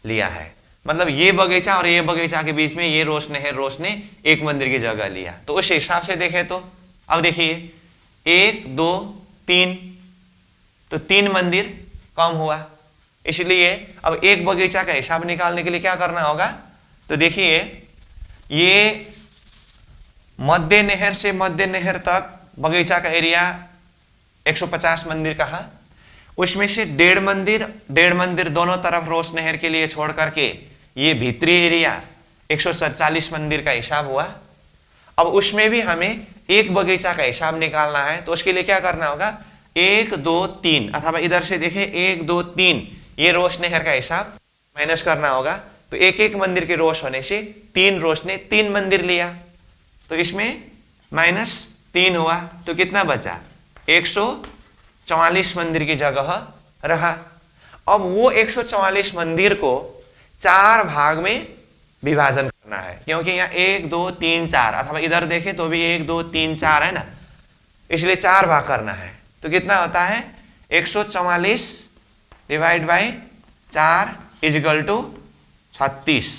लिया है। मतलब ये बगीचा और ये बगीचा के बीच में ये रोश नहर रोश ने एक मंदिर की जगह लिया। तो उस हिसाब से देखें तो अब देखिए 1 2 3, तो 3 मंदिर कम हुआ, इसलिए अब एक बगीचा का हिसाब निकालने के लिए क्या करना होगा? तो देखिए ये मध्य नहर से मध्य नहर तक बगीचा का एरिया 150 मंदिर का है, उसमें से 1.5 मंदिर दोनों तरफ रोश नहर के लिए छोड़ करके ये भीतरी एरिया 147 मंदिर का हिसाब हुआ। अब उसमें भी हमें एक बगीचा का हिसाब निकालना है, तो उसके लिए क्या करना होगा? 1 2 3, अथवा इधर से देखें 1 2 3, ये रोश नहर का हिसाब माइनस करना होगा। तो एक एक मंदिर के रोश होने से 3 रोश ने 3 मंदिर लिया, तो इसमें -3 हुआ, तो कितना बचा? 144 मंदिर की जगह रहा। अब वो 144 मंदिर को 4 भाग में विभाजन करना है, क्योंकि यहाँ 1 2 3 4, अथवा इधर देखें तो भी 1 2 3 4 है ना, इसलिए 4 भाग करना है। तो कितना होता है? 144 डिवाइड बाई 4 इजगल टू 36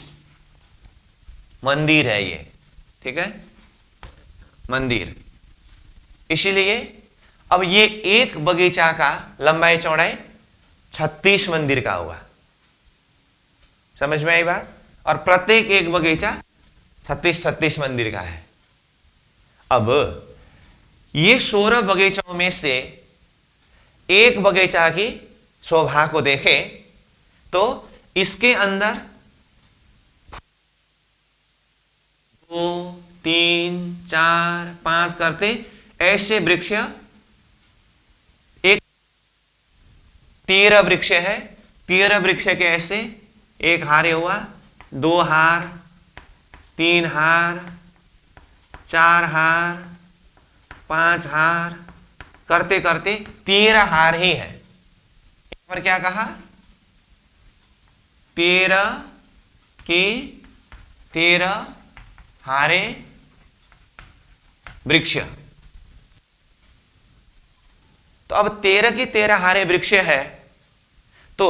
मंदिर है ये, ठीक है, मंदिर। इसीलिए अब ये एक बगीचा का लंबाई चौड़ाई 36 मंदिर का हुआ। समझ में आई बात? और प्रत्येक एक बगीचा 36 मंदिर का है। अब ये 16 बगीचों में से एक बगीचा की शोभा को देखें तो इसके अंदर 2 3 4 5 करते ऐसे वृक्ष, एक 13 वृक्ष है, 13 वृक्ष के ऐसे एक हारे हुआ, 2 हार, 3 हार, 4 हार, 5 हार करते करते 13 हार ही है। यहाँ पर क्या कहा? 13 की 13 हारे वृक्ष। तो अब 13 की 13 हारे वृक्ष है, तो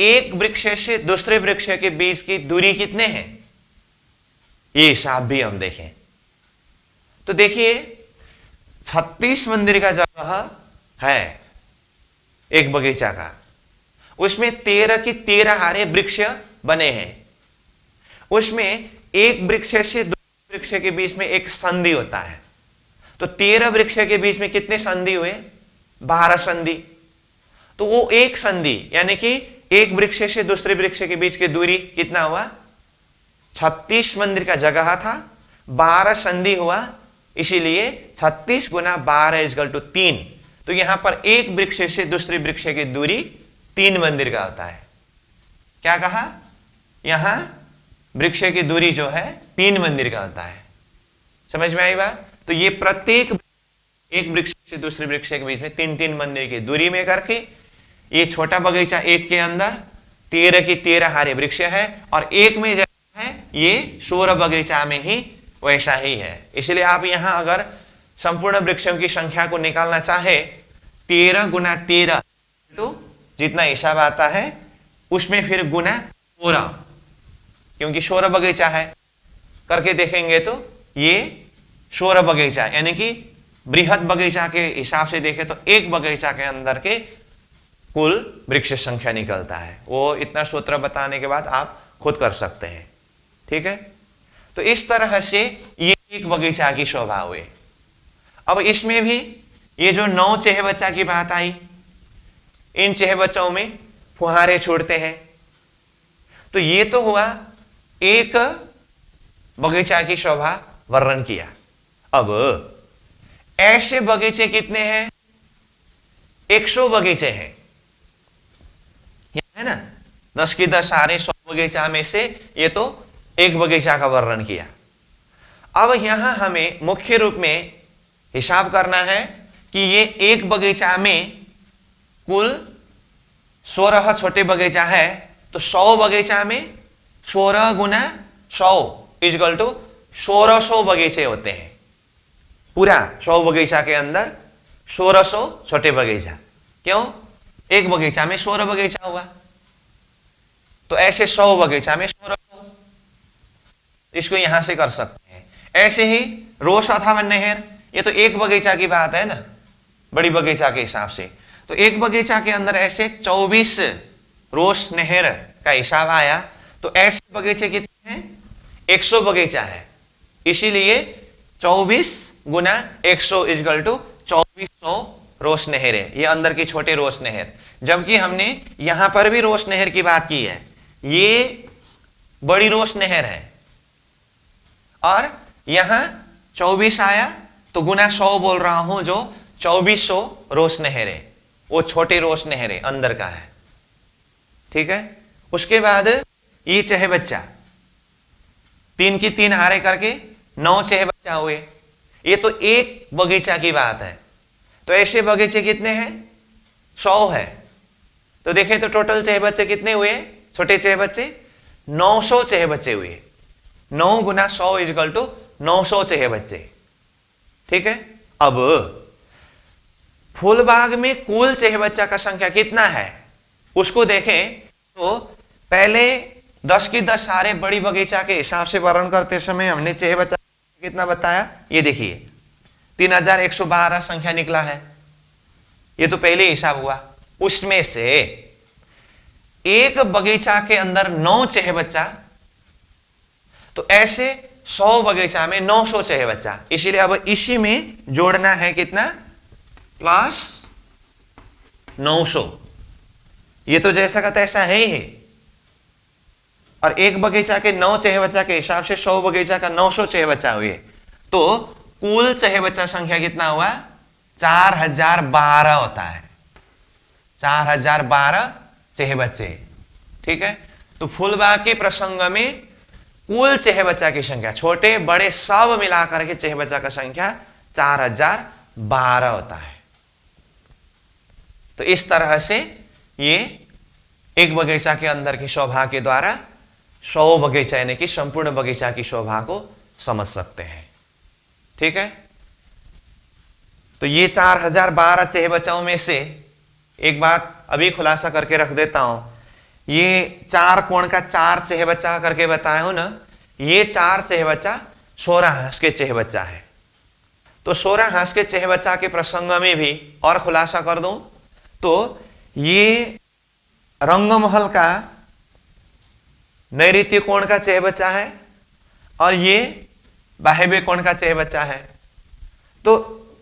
एक वृक्ष से दूसरे वृक्ष के बीच की दूरी कितने हैं, ये हिसाब भी हम देखें। तो देखिए 36 मंदिर का जगह है एक बगीचा का, उसमें 13 की 13 हरे वृक्ष बने हैं। उसमें एक वृक्ष से दूसरे वृक्ष के बीच में एक संधि होता है। तो 13 वृक्ष के बीच में कितने संधि हुए, 12 संधि। तो वो एक संधि यानी कि एक वृक्ष से दूसरे वृक्ष के बीच की दूरी कितना हुआ, 36 मंदिर का जगह था, 12 संधि हुआ, इसीलिए 36 गुना 12 इक्वल टू 3। तो यहां पर एक वृक्ष से दूसरे वृक्ष की दूरी 3 मंदिर का होता है। क्या कहा, यहां वृक्ष की दूरी जो है 3 मंदिर का होता है। समझ में आई बात। तो ये प्रत्येक एक वृक्ष से दूसरे वृक्ष के बीच में 3-3 मंदिर की दूरी में करके, ये छोटा बगीचा एक के अंदर 13 की 13 हरे वृक्ष है, और एक में जैसा है ये 16 बगीचा में ही वैसा ही है। इसलिए आप यहां अगर संपूर्ण वृक्षों की संख्या को निकालना चाहे, 13 गुना 13 तो जितना हिसाब आता है उसमें फिर गुना 16, क्योंकि 16 बगीचा है, करके देखेंगे तो ये 16 बगीचा यानी कि बृहद बगीचा के हिसाब से देखें तो एक बगीचा के अंदर के कुल वृक्ष संख्या निकलता है। वो इतना सूत्र बताने के बाद आप खुद कर सकते हैं, ठीक है। तो इस तरह से ये एक बगीचा की शोभा हुई। अब इसमें भी ये जो 9 चेहबच्चा की बात आई, इन चेहबच्चों में फुहारे छोड़ते हैं। तो ये तो हुआ एक बगीचा की शोभा वर्णन किया। अब ऐसे बगीचे कितने हैं, 100 बगीचे हैं, है ना। 10 की 10 सारे 100 बगीचा में से ये तो एक बगीचा का वर्णन किया। अब यहां हमें मुख्य रूप में हिसाब करना है कि ये एक बगीचा में कुल 16 छोटे बगीचा है, तो 100 बगीचा में 16 गुना 100 इक्वल टू 1600 बगीचे होते हैं। पूरा 100 बगीचा के अंदर 1600 छोटे बगीचा। क्यों, एक बगीचा में 16 बगीचा हुआ, तो ऐसे 100 बगीचा में 1600, इसको यहां से कर सकते हैं। ऐसे ही रोश अथवा नहर, ये तो एक बगीचा की बात है ना, बड़ी बगीचा के हिसाब से। तो एक बगीचा के अंदर ऐसे 24 रोश नहर का हिसाब आया। तो ऐसे बगीचे कितने हैं, 100 बगीचा है, इसीलिए 24 गुना 100 इक्वल टू 2400 रोश नहर है, ये अंदर की छोटे रोश नहर। जबकि हमने यहां पर भी रोश नहर की बात की है, ये बड़ी रोश नहर है, और यहां 24 आया तो गुना 100 बोल रहा हूं, जो 2400 रोश नहर है, वो छोटे रोश नहर है, अंदर का है, ठीक है। उसके बाद ये चेहबच्चा 3 की 3 हारे करके 9 चेहबच्चा हुए। ये तो एक बगीचा की बात है। तो ऐसे बगीचे कितने हैं, 100 है। तो देखें तो टोटल चेहबच्चे कितने हुए, छोटे चेहबच्चे 900 चेहबच्चे हुए। 9 गुना 100 इक्वल टू 900 चेहबच्चे, ठीक है। अब फूलबाग में कुल चेहबच्चा का संख्या कितना है उसको देखें तो पहले 10 की 10 सारे बड़ी बगीचा के हिसाब से वर्णन करते समय हमने चेहबच्चा कितना बताया, ये देखिए 3112 संख्या निकला है। ये तो पहले हिसाब हुआ। उसमें से एक बगीचा के अंदर 9 चेहबच्चा, तो ऐसे 100 बगीचा में 900 चेहबच्चा। इसीलिए अब इसी में जोड़ना है कितना, प्लस 900। ये तो जैसा का तैसा है ही है। और एक बगीचा के 9 चेहबच्चा के हिसाब से 100 बगीचा का 900 चेहबच्चा हुए। तो कुल चेहबच्चा संख्या कितना हुआ, 4012 होता है, 4012 चेहबच्चे, ठीक है। तो फूलबाग के प्रसंग में कुल चेहबच्चा की संख्या, छोटे बड़े सब मिलाकर के चेहबच्चा का संख्या 4012 होता है। तो इस तरह से ये एक बगीचा के अंदर की शोभा के द्वारा 100 बगीचा यानी कि संपूर्ण बगीचा की शोभा को समझ सकते हैं, ठीक है। तो ये 4012 चेहबच्चाओं में से एक बात अभी खुलासा करके रख देता हूं, ये 4 कोण का 4 चेहबच्चा करके बताया हूं ना, ये 4 चेहबच्चा 16 हांस के चेहबच्चा है। तो 16 हांस के चेहबच्चा के प्रसंग में भी और खुलासा कर दूं तो ये रंगमहल का नैऋत्य कोण का चेहबच्चा है और ये वायव्य कोण का चेहबच्चा है। तो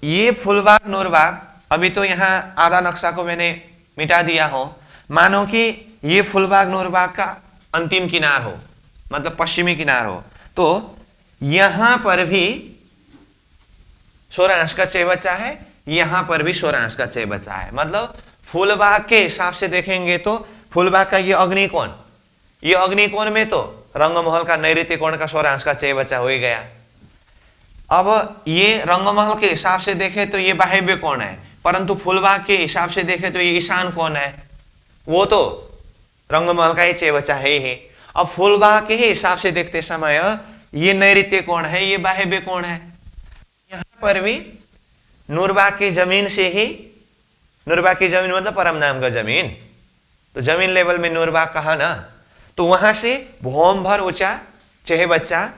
ये फुलबाग नूरबाग, अभी तो यहां आधा नक्शा को मैंने मिटा दिया हो, मानो कि ये फुलबाग नूरबाग का अंतिम किनार हो, मतलब पश्चिमी किनार हो, तो यहां पर भी 16 अंश का चेहबच्चा है, यहां पर भी 16 अंश का चेहबच्चा है। मतलब फुलबाग के हिसाब से देखेंगे तो फुलबाग का ये अग्निकोण, ये अग्निकोण में तो रंगमहल का नैऋत्य कोण का 16 अंश का चेहबच्चा हो ही गया। अब ये रंगमहल के हिसाब से देखे तो ये वायव्य कोण है, परंतु फुलबाग के हिसाब से देखे तो ये ईशान कोण है, वो तो रंगमहल का ही चेहबच्चा है ही। अब फुलबाग के ही हिसाब से देखते समय ये नैऋत्य कोण है, ये वायव्य कोण है। यहां पर भी नूरबाग की जमीन से ही, नूरबाग की जमीन मतलब परम नाम का जमीन, तो जमीन लेवल में नूरबाग कहा ना, तो वहां से भौम भर ऊंचा चेहबच्चा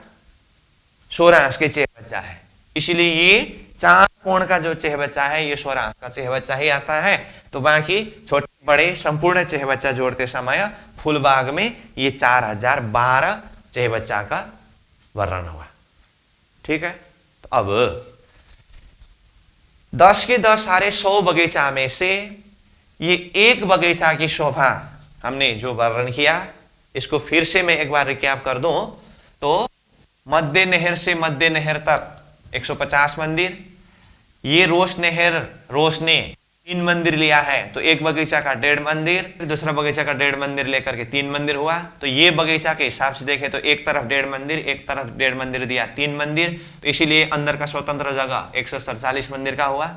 16 अंश के चेहबच्चा है। इसलिए ये 4 कोण का जो चेहबच्चा है ये 16 अंश का चेहबच्चा ही आता है। तो बाकी छोटे बड़े संपूर्ण चेहबच्चा जोड़ते समय फुलबाग में ये 4012 चेहबच्चा का वर्णन हुआ। ठीक है, तो अब 10 के 10 सारे 100 बगीचा में से ये एक बगीचा की शोभा हमने जो वर्णन किया, इसको फिर से मैं एक बार रिकैप कर दूं तो मध्य नहर से मध्य नहर तक 150 मंदिर, ये रोश नहर, रोश ने 3 मंदिर लिया है, तो एक बगीचा का 1.5 मंदिर, दूसरा बगीचा का 1.5 मंदिर लेकर के 3 मंदिर हुआ। तो ये बगीचा के हिसाब से देखें तो एक तरफ 1.5 मंदिर, एक तरफ 1.5 मंदिर दिया, 3 मंदिर, तो इसीलिए अंदर का स्वतंत्र जगह 147 मंदिर का हुआ।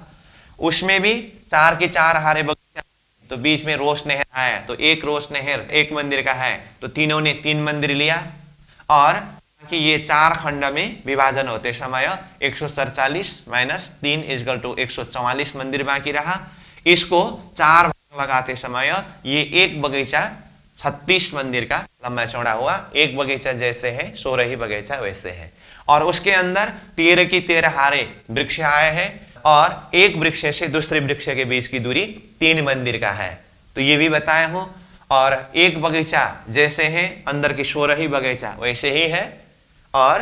उसमें भी 4 के 4 हारे बगीचा, तो बीच में रोश नहर आया, तो एक रोश नहर 1 मंदिर का है, तो तीनों ने 3 मंदिर लिया। और कि ये 4 खंड में विभाजन होते समय 147 माइनस 3 इक्वल टू 144 मंदिर बाकी रहा। इसको 4 भाग लगाते समय ये एक बगीचा 36 मंदिर का लंबा चौड़ा हुआ। एक बगीचा जैसे है 16 ही बगीचा वैसे है, और उसके अंदर 13 की 13 हारे वृक्ष आए हैं, और एक वृक्ष से दूसरे वृक्ष के बीच की दूरी 3 मंदिर का है, तो ये भी बताया हूं। और एक बगीचा जैसे है अंदर की 16 ही बगीचा वैसे ही है, और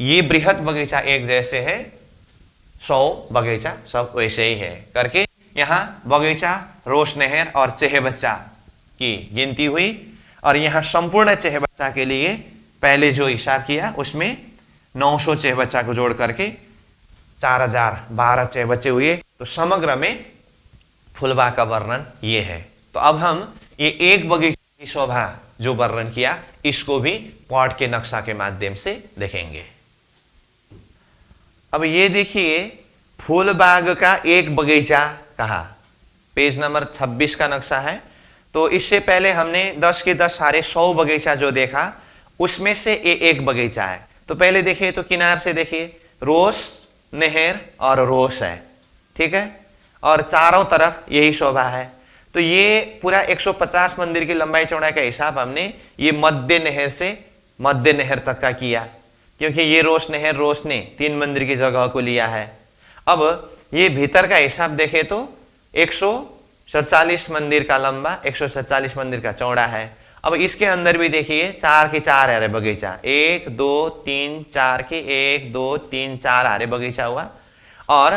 ये बृहद बगीचा एक जैसे है, 100 बगीचा सब वैसे ही है करके यहां बगीचा, रोश नहर और चेहबच्चा की गिनती हुई। और यहां संपूर्ण चेहबच्चा के लिए पहले जो हिसाब किया उसमें 900 चेहबच्चा को जोड़ करके 4012 चेहबच्चे हुए। तो समग्र में फुलबाग का वर्णन ये है। तो अब हम ये एक बगीचे की शोभा जो वर्णन किया, इसको भी पॉट के नक्शा के माध्यम से देखेंगे। अब ये देखिए फूलबाग का एक बगीचा कहा, पेज नंबर 26 का नक्शा है। तो इससे पहले हमने 10 के 10 सारे 100 बगीचा जो देखा, उसमें से एक बगीचा है। तो पहले देखिए तो किनार से देखिए रोश, नहर और रोश है, ठीक है, और चारों तरफ यही शोभा है। तो ये पूरा 150 मंदिर की लंबाई चौड़ाई का हिसाब हमने ये मध्य नहर से मध्य नहर तक का किया, क्योंकि ये रोश नहर, रोश ने 3 मंदिर की जगह को लिया है। अब ये भीतर का हिसाब देखें तो 147 मंदिर का लंबा, 147 मंदिर का चौड़ा है। अब इसके अंदर भी देखिए 4 के 4 हारे बगीचा, 1 2 3 4 के 1 2 3 4 हारे बगीचा हुआ। और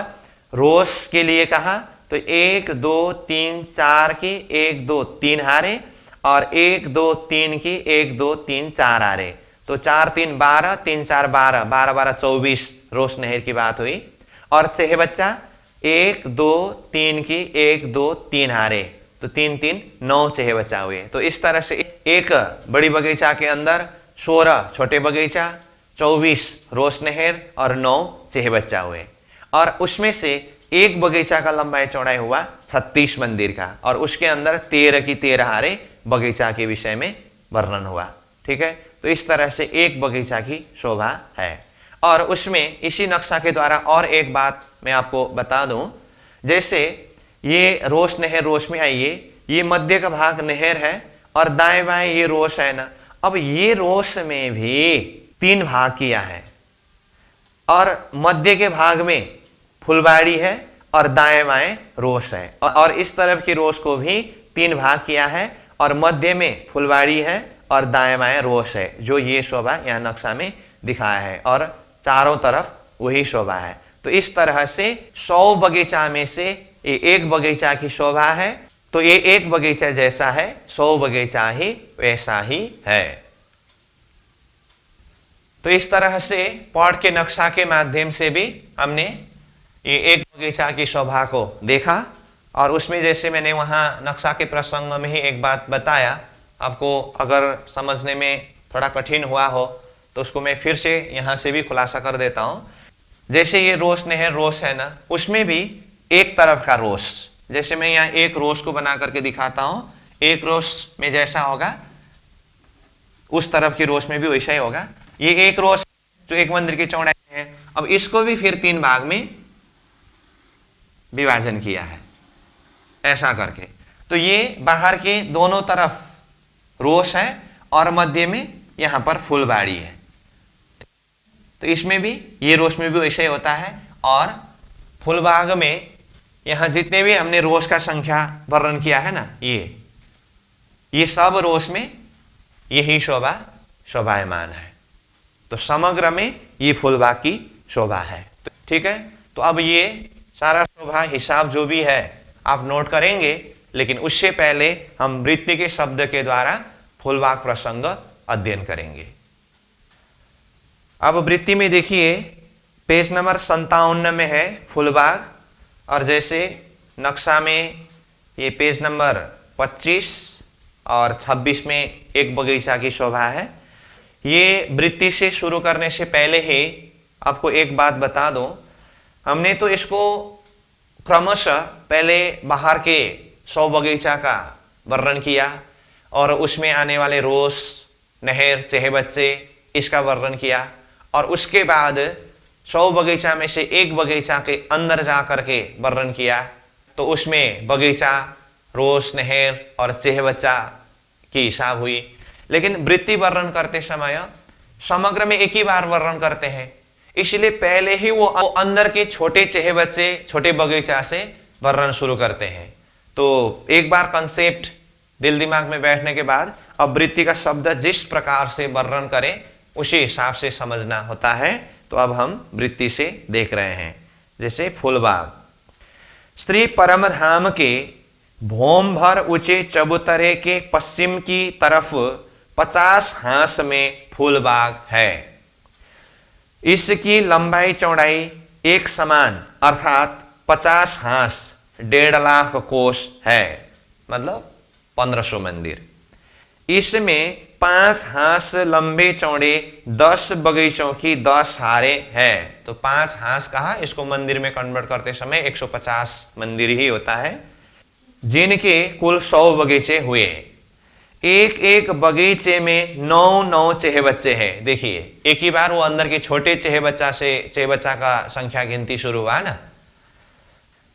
रोश के लिए कहा तो 1 2 3 4 की 1 2 3 हारे, और 1 2 3 की 1 2 3 4 हारे, तो 4 3 12, 3 4 12, 12 12 24 रोश नहर की बात हुई। और चेहबच्चा 1 2 3 की 1 2 3 हारे, तो 3 3 9 चेहबच्चा हुए। तो इस तरह से एक बड़ी बगीचा के अंदर 16 छोटे बगीचा, 24 रोश नहर और 9 चेहबच्चा हुए। और उसमें से एक बगीचा का लंबाई चौड़ाई हुआ 36 मंदिर का, और उसके अंदर 13 की 13 हारे बगीचा के विषय में वर्णन हुआ। ठीक है, तो इस तरह से एक बगीचा की शोभा है। और उसमें इसी नक्शा के द्वारा और एक बात मैं आपको बता दूं, जैसे ये रोश नहर, रोश में आइए, ये मध्य का भाग नहर है और दाएं बाएं ये रोस है ना। अब ये रोस में भी 3 भाग किया है और मध्य के भाग में फुलबाड़ी है और दाएं बाएं रोस है, और इस तरफ की रोस को भी 3 भाग किया है और मध्य में फुलबाड़ी है और दाएं बाएं रोस है, जो ये शोभा यहाँ नक्शा में दिखाया है, और चारों तरफ वही शोभा है। तो इस तरह से 100 बगीचा में से ये एक बगीचा की शोभा है। तो ये एक बगीचा जैसा है, 100 बगीचा ही वैसा ही है। तो इस तरह से पॉट के नक्शा के माध्यम से भी हमने ये एक बगीचा की शोभा को देखा, और उसमें जैसे मैंने वहां नक्शा के प्रसंग में ही एक बात बताया, आपको अगर समझने में थोड़ा कठिन हुआ हो तो उसको मैं फिर से यहां से भी खुलासा कर देता हूं। जैसे ये रोस नहर रोस है ना, उसमें भी एक तरफ का रोस, जैसे मैं यहाँ एक रोस को बना करके दिखाता हूं, एक रोस में जैसा होगा उस तरफ की रोस में भी वैसा ही होगा। ये एक रोस जो एक मंदिर की चौड़ाई है, अब इसको भी फिर 3 भाग में विभाजन किया है ऐसा करके। तो ये बाहर के दोनों तरफ रोस है और मध्य में यहां पर फुलबाड़ी है। तो इसमें भी ये रोस में भी वैसे ही होता है, और फुलबाग में यहां जितने भी हमने रोस का संख्या वर्णन किया है ना, ये सब रोस में यही शोभायमान है। तो समग्र में ये फुलबाग की शोभा है। तो ठीक है, तो अब ये सारा शोभा हिसाब जो भी है आप नोट करेंगे, लेकिन उससे पहले हम वृत्ति के शब्द के द्वारा फुलबाग प्रसंग अध्ययन करेंगे। अब वृत्ति में देखिए पेज नंबर 57 में है फुलबाग, और जैसे नक्शा में ये पेज नंबर 25 और 26 में एक बगीचा की शोभा है। ये वृत्ति से शुरू करने से पहले ही आपको एक बात बता दूं, हमने तो इसको क्रमशः पहले बाहर के 100 बगीचा का वर्णन किया और उसमें आने वाले रोस, नहर, चेहे बच्चे, इसका वर्णन किया, और उसके बाद 100 बगीचा में से एक बगीचा के अंदर जा करके वर्णन किया। तो उसमें बगीचा, रोस, नहर और चेहे बच्चा की हिसाब हुई। लेकिन वृत्ति वर्णन करते समय समग्र में एक ही बार वर्णन करते हैं, इसलिए पहले ही वो अंदर के छोटे चेहे बच्चे, छोटे बगीचा से वर्णन शुरू करते हैं। तो एक बार कंसेप्ट दिल दिमाग में बैठने के बाद अब वृत्ति का शब्द जिस प्रकार से वर्णन करें उसी हिसाब से समझना होता है। तो अब हम वृत्ति से देख रहे हैं। जैसे फुलबाग, श्री परमधाम के भोम भर ऊंचे चबूतरे के पश्चिम की तरफ 50 हाथ में फूलबाग है। इसकी लंबाई चौड़ाई एक समान अर्थात 50 हाथ 1.5 लाख कोष है, मतलब 1500 मंदिर। इसमें 5 हाथ लंबे चौड़े 10 बगीचों की 10 हारें हैं। तो 5 हाथ कहा, इसको मंदिर में कन्वर्ट करते समय 150 मंदिर ही होता है, जिनके कुल 100 बगीचे हुए। एक एक बगीचे में 9 चेहे बच्चे हैं। देखिए एक ही बार वो अंदर के छोटे चेहे बच्चा का संख्या गिनती शुरू हुआ ना।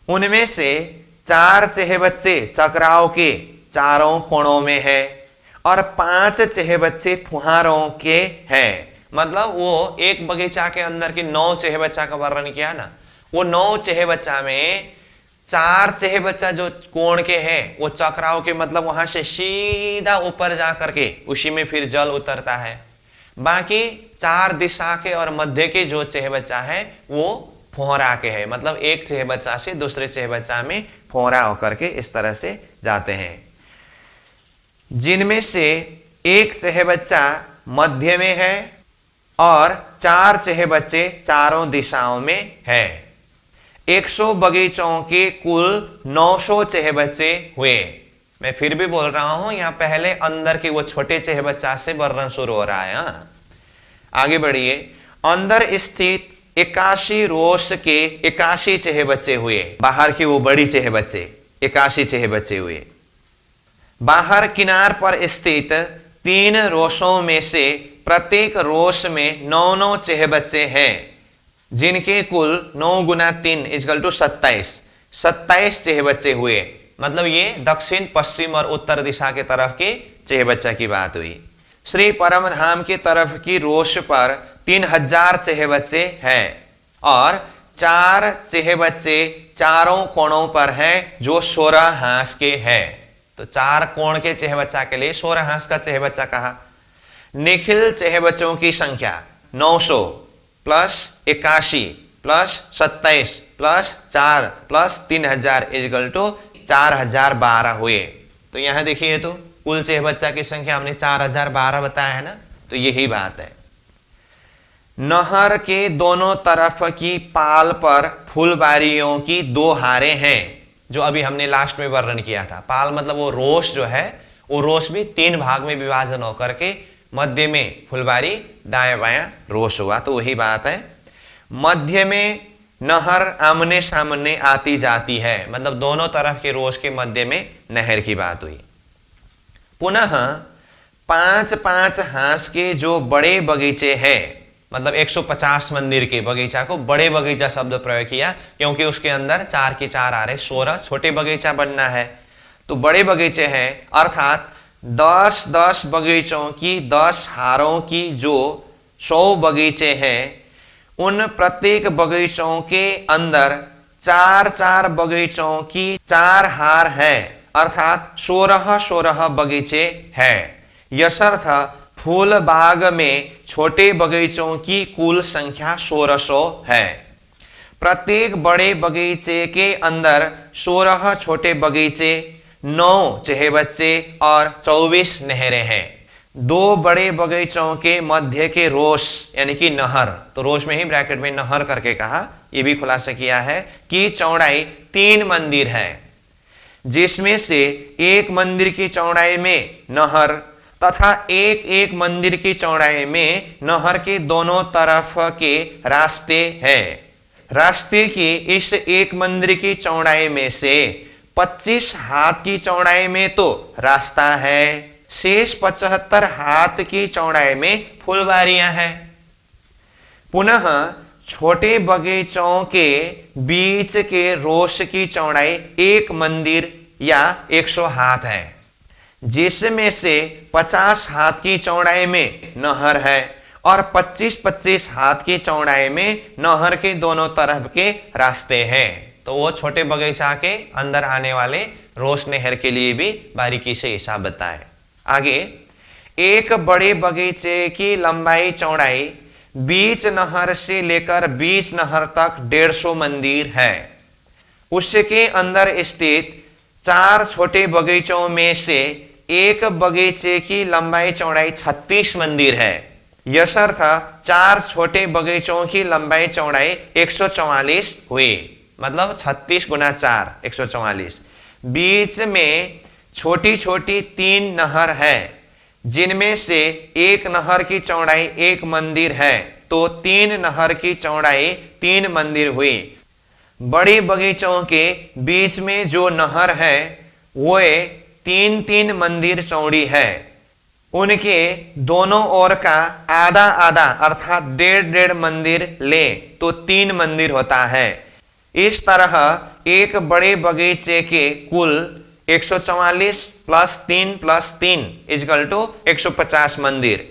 उनमें से 4 चेहे बच्चे चक्राव के चारों कोणों में है और 5 चेहे बच्चे फुहारों के हैं। मतलब वो एक बगीचा के अंदर के 9 चेहे बच्चा का वर्णन किया ना, वो 9 चेहे बच्चा में 4 चेहे बच्चा जो कोण के हैं वो चक्राव के, मतलब वहां से सीधा ऊपर जा करके उसी में फिर जल उतरता है। बाकी 4 दिशा के और मध्य के जो चेहे बच्चा है वो फोहरा के है, मतलब एक चेहे बच्चा से दूसरे चेहे बच्चा में फोहरा होकर के इस तरह से जाते हैं। जिनमें से एक चेहे बच्चा मध्य में है और 4 चेहे बच्चे चारों दिशाओं में है। 100 बगीचों के कुल 900 चेहे बच्चे हुए। मैं फिर भी बोल रहा हूं, यहां पहले अंदर के वो छोटे चेहे बच्चा से वर्णन शुरू हो रहा है। आगे बढ़िए। अंदर स्थित 81 रोस के 81 चेहे बच्चे हुए। बाहर के वो बड़ी चेहे बच्चे 81 चेहे बच्चे हुए। बाहर किनार पर स्थित 3 रोसों में से प्रत्येक रोस में 9 चेहे बच्चे हैं, जिनके कुल 9 गुना 3 = 27 चेहे बच्चे हुए। मतलब ये दक्षिण, पश्चिम और उत्तर दिशा के तरफ के चेहबच्चा की बात हुई। श्री परमधाम की तरफ की रोश पर 3000 चेहबच्चे हैं और 4 चेहबच्चे चारों कोणों पर हैं जो 16 हांस के हैं। तो 4 कोण के चेहबच्चा के लिए 16 हांस का चेहबच्चा कहा। निखिल चेहबच्चों की संख्या 900 plus 81 plus 27 plus 4 plus 3000 equal to 4012 हुए। तो यहां देखिए, तो कुल चेहबच्चा की संख्या हमने 4012 बताया है ना, तो यही बात है। नहर के दोनों तरफ की पाल पर फुलबारियों की 2 हारें हैं, जो अभी हमने लास्ट में वर्णन किया था। पाल मतलब वो रोश जो है, वो रोश भी 3 भाग में विभाजन होकर के मध्य में फुलबारी, दाएं बायां रोश हुआ, तो वही बात है। मध्य में नहर आमने सामने आती जाती है, मतलब दोनों तरफ के रोश के मध्य में नहर की बात हुई। पुनः 5-5 हांस के जो बड़े बगीचे हैं, मतलब 150 मंदिर के बगीचा को बड़े बगीचा शब्द प्रयोग किया, क्योंकि उसके अंदर 4 की 4 आ रहे, 16 छोटे बगीचा बनना है। तो बड़े बगीचे हैं, अर्थात 10-10 बगीचों की 10 हारों की जो 100 बगीचे हैं, उन प्रत्येक बगीचों के अंदर 4-4 बगीचों की 4 हार है, अर्थात 16-16 बगीचे हैं। यशर्थ फूल बाग में छोटे बगीचों की कुल संख्या 1600 है। प्रत्येक बड़े बगीचे के अंदर 16 छोटे बगीचे, 9 चेहबच्चे और 24 नहरें हैं। 2 बड़े बगीचों के मध्य के रोश यानी कि नहर, तो रोश में ही ब्रैकेट में नहर करके कहा, यह भी खुलासा किया है कि चौड़ाई 3 मंदिर है, जिसमें से एक मंदिर की चौड़ाई में नहर तथा एक मंदिर की चौड़ाई में नहर के दोनों तरफ के रास्ते हैं। रास्ते की इस एक मंदिर की चौड़ाई में से 25 हाथ की चौड़ाई में तो रास्ता है, शेष 75 हाथ की चौड़ाई में फुलबारियां हैं। पुनः छोटे बगीचों के बीच के रोश की चौड़ाई 1 मंदिर या 100 हाथ है, जिसमें से 50 हाथ की चौड़ाई में नहर है और 25-25 हाथ की चौड़ाई में नहर के दोनों तरफ के रास्ते हैं। तो वो छोटे बगीचा के अंदर आने वाले रोश नहर के लिए भी बारीकी से हिसाब बताए। आगे, एक बड़े बगीचे की लंबाई चौड़ाई बीच नहर से लेकर बीच नहर तक 150 मंदिर है। उसके अंदर स्थित 4 छोटे बगीचों में से एक बगीचे की लंबाई चौड़ाई 36 मंदिर है। यशर्थ 4 छोटे बगीचों की लंबाई चौड़ाई 144 हुई, मतलब 36 गुना 4 144। बीच में छोटी छोटी 3 नहर है, जिनमें से एक नहर की चौड़ाई 1 मंदिर है, तो 3 नहर की चौड़ाई 3 मंदिर हुई। बड़े बगीचों के बीच में जो नहर है वो 3-3 मंदिर चौड़ी है। उनके दोनों ओर का आधा आधा अर्थात 1.5 मंदिर ले तो 3 मंदिर होता है। इस तरह एक बड़े बगीचे के कुल 144 प्लस 3 प्लस 3 इक्वल टू 150 मंदिर,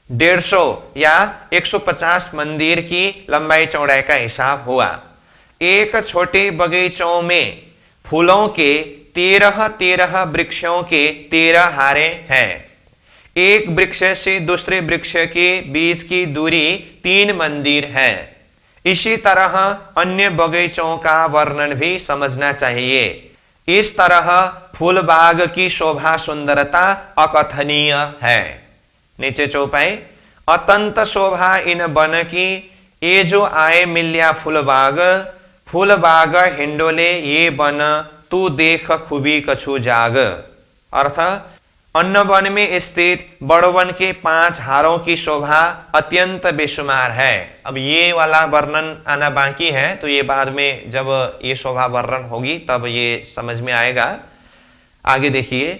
150 या 150 मंदिर की लंबाई चौड़ाई का हिसाब हुआ। एक छोटे बगीचों में फूलों के 13 वृक्षों के 13 हारे हैं। एक वृक्ष से दूसरे वृक्ष के बीच की दूरी 3 मंदिर है। इसी तरह अन्य बगीचों का वर्णन भी समझना चाहिए। इस तरह फूल बाग की शोभा सुंदरता अकथनीय है। नीचे चौपाई, अतंत शोभा इन बन की, ये जो आए मिल्या फूल बाग हिंडोले ये बन, तू देख खूबी कछु जाग। अर्थ, अन्न वन में स्थित बड़वन के 5 हारों की शोभा अत्यंत बेशुमार है। अब ये वाला वर्णन आना बाकी है, तो ये बाद में जब ये शोभा वर्णन होगी तब ये समझ में आएगा। आगे देखिए,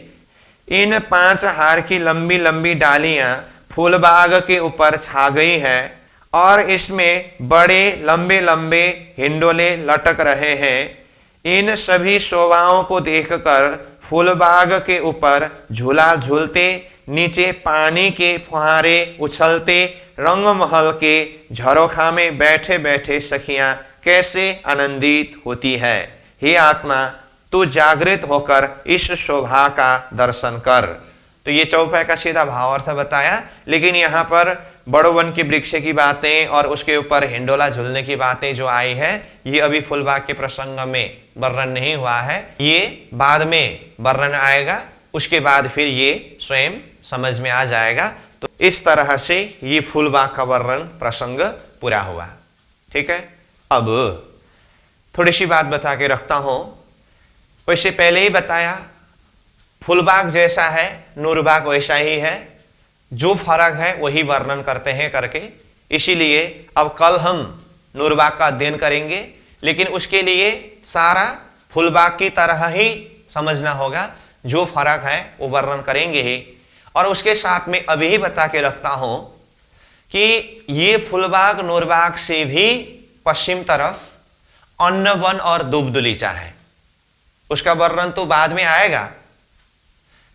इन 5 हार की लंबी लंबी डालियां फूलबाग के ऊपर छा गई है और इसमें बड़े लंबे लंबे हिंडोले लटक रहे हैं। इन सभी शोभाओं को देखकर फूलबाग के ऊपर झूला झूलते, नीचे पानी के फुहारे उछलते, रंगमहल के झरोखा में बैठे बैठे सखियां कैसे आनंदित होती है। हे आत्मा, तू जागृत होकर इस शोभा का दर्शन कर। तो ये चौपाई का सीधा भावार्थ बताया, लेकिन यहाँ पर बड़ो वन के वृक्ष की बातें और उसके ऊपर हिंडोला झूलने की बातें जो आई है, ये अभी फूलबाग के प्रसंग में वर्णन नहीं हुआ है, ये बाद में वर्णन आएगा, उसके बाद फिर ये स्वयं समझ में आ जाएगा। तो इस तरह से ये फूलबाग का वर्णन प्रसंग पूरा हुआ। ठीक है, अब थोड़ी सी बात बता के रखता हूं। वैसे पहले ही बताया, फूलबाग जैसा है नूरबाग वैसा ही है, जो फर्क है वही वर्णन करते हैं करके। इसीलिए अब कल हम नूरबाग का अध्ययन करेंगे, लेकिन उसके लिए सारा फूलबाग की तरह ही समझना होगा, जो फर्क है वो वर्णन करेंगे ही। और उसके साथ में अभी ही बता के रखता हूं कि ये फूलबाग नूरबाग से भी पश्चिम तरफ अन्न वन और दुबदुलीचा है, उसका वर्णन तो बाद में आएगा,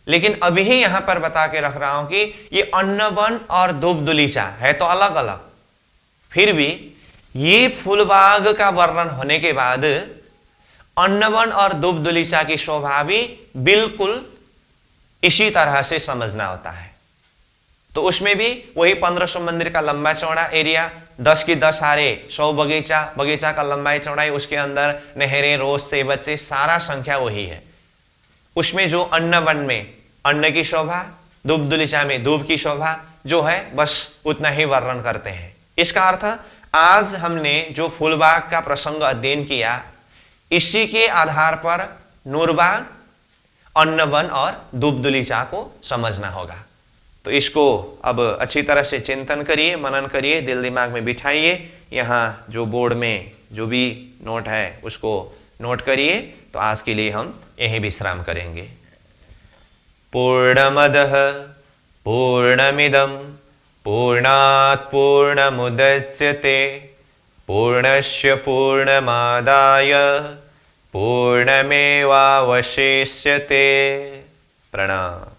लेकिन अभी ही यहां पर बता के रख रहा हूं कि ये अन्न वन और दुबदुलीचा है तो अलग अलग, फिर भी ये फूलबाग का वर्णन होने के बाद अन्न वन और दुबदुलीचा की शोभा भी बिल्कुल इसी तरह से समझना होता है। तो उसमें भी वही 1500 मंदिर का लंबा चौड़ा एरिया, 10 की 10 हारे, 100 बगीचा, बगीचा का लंबाई चौड़ाई, उसके अंदर नहरें, रोस्ते, बच्चे, सारा संख्या वही है। उसमें जो अन्न वन में अन्न की शोभा, दुबदुलीचा में दूब की शोभा जो है, बस उतना ही वर्णन करते हैं। इसका अर्थ आज हमने जो फूलबाग का प्रसंग अध्ययन किया, इसी के आधार पर नूरबाग, अन्न वन और दुबदुलीचा को समझना होगा। तो इसको अब अच्छी तरह से चिंतन करिए, मनन करिए, दिल दिमाग में बिठाइए। यहाँ जो बोर्ड में जो भी नोट है उसको नोट करिए। तो आज के लिए हम यही विश्राम करेंगे। पूर्णमदः पूर्णमिदं पूर्णात् पूर्णमुदच्यते पूर्णस्य पूर्णमादाय पूर्णमेवावशिष्यते। प्रणाम।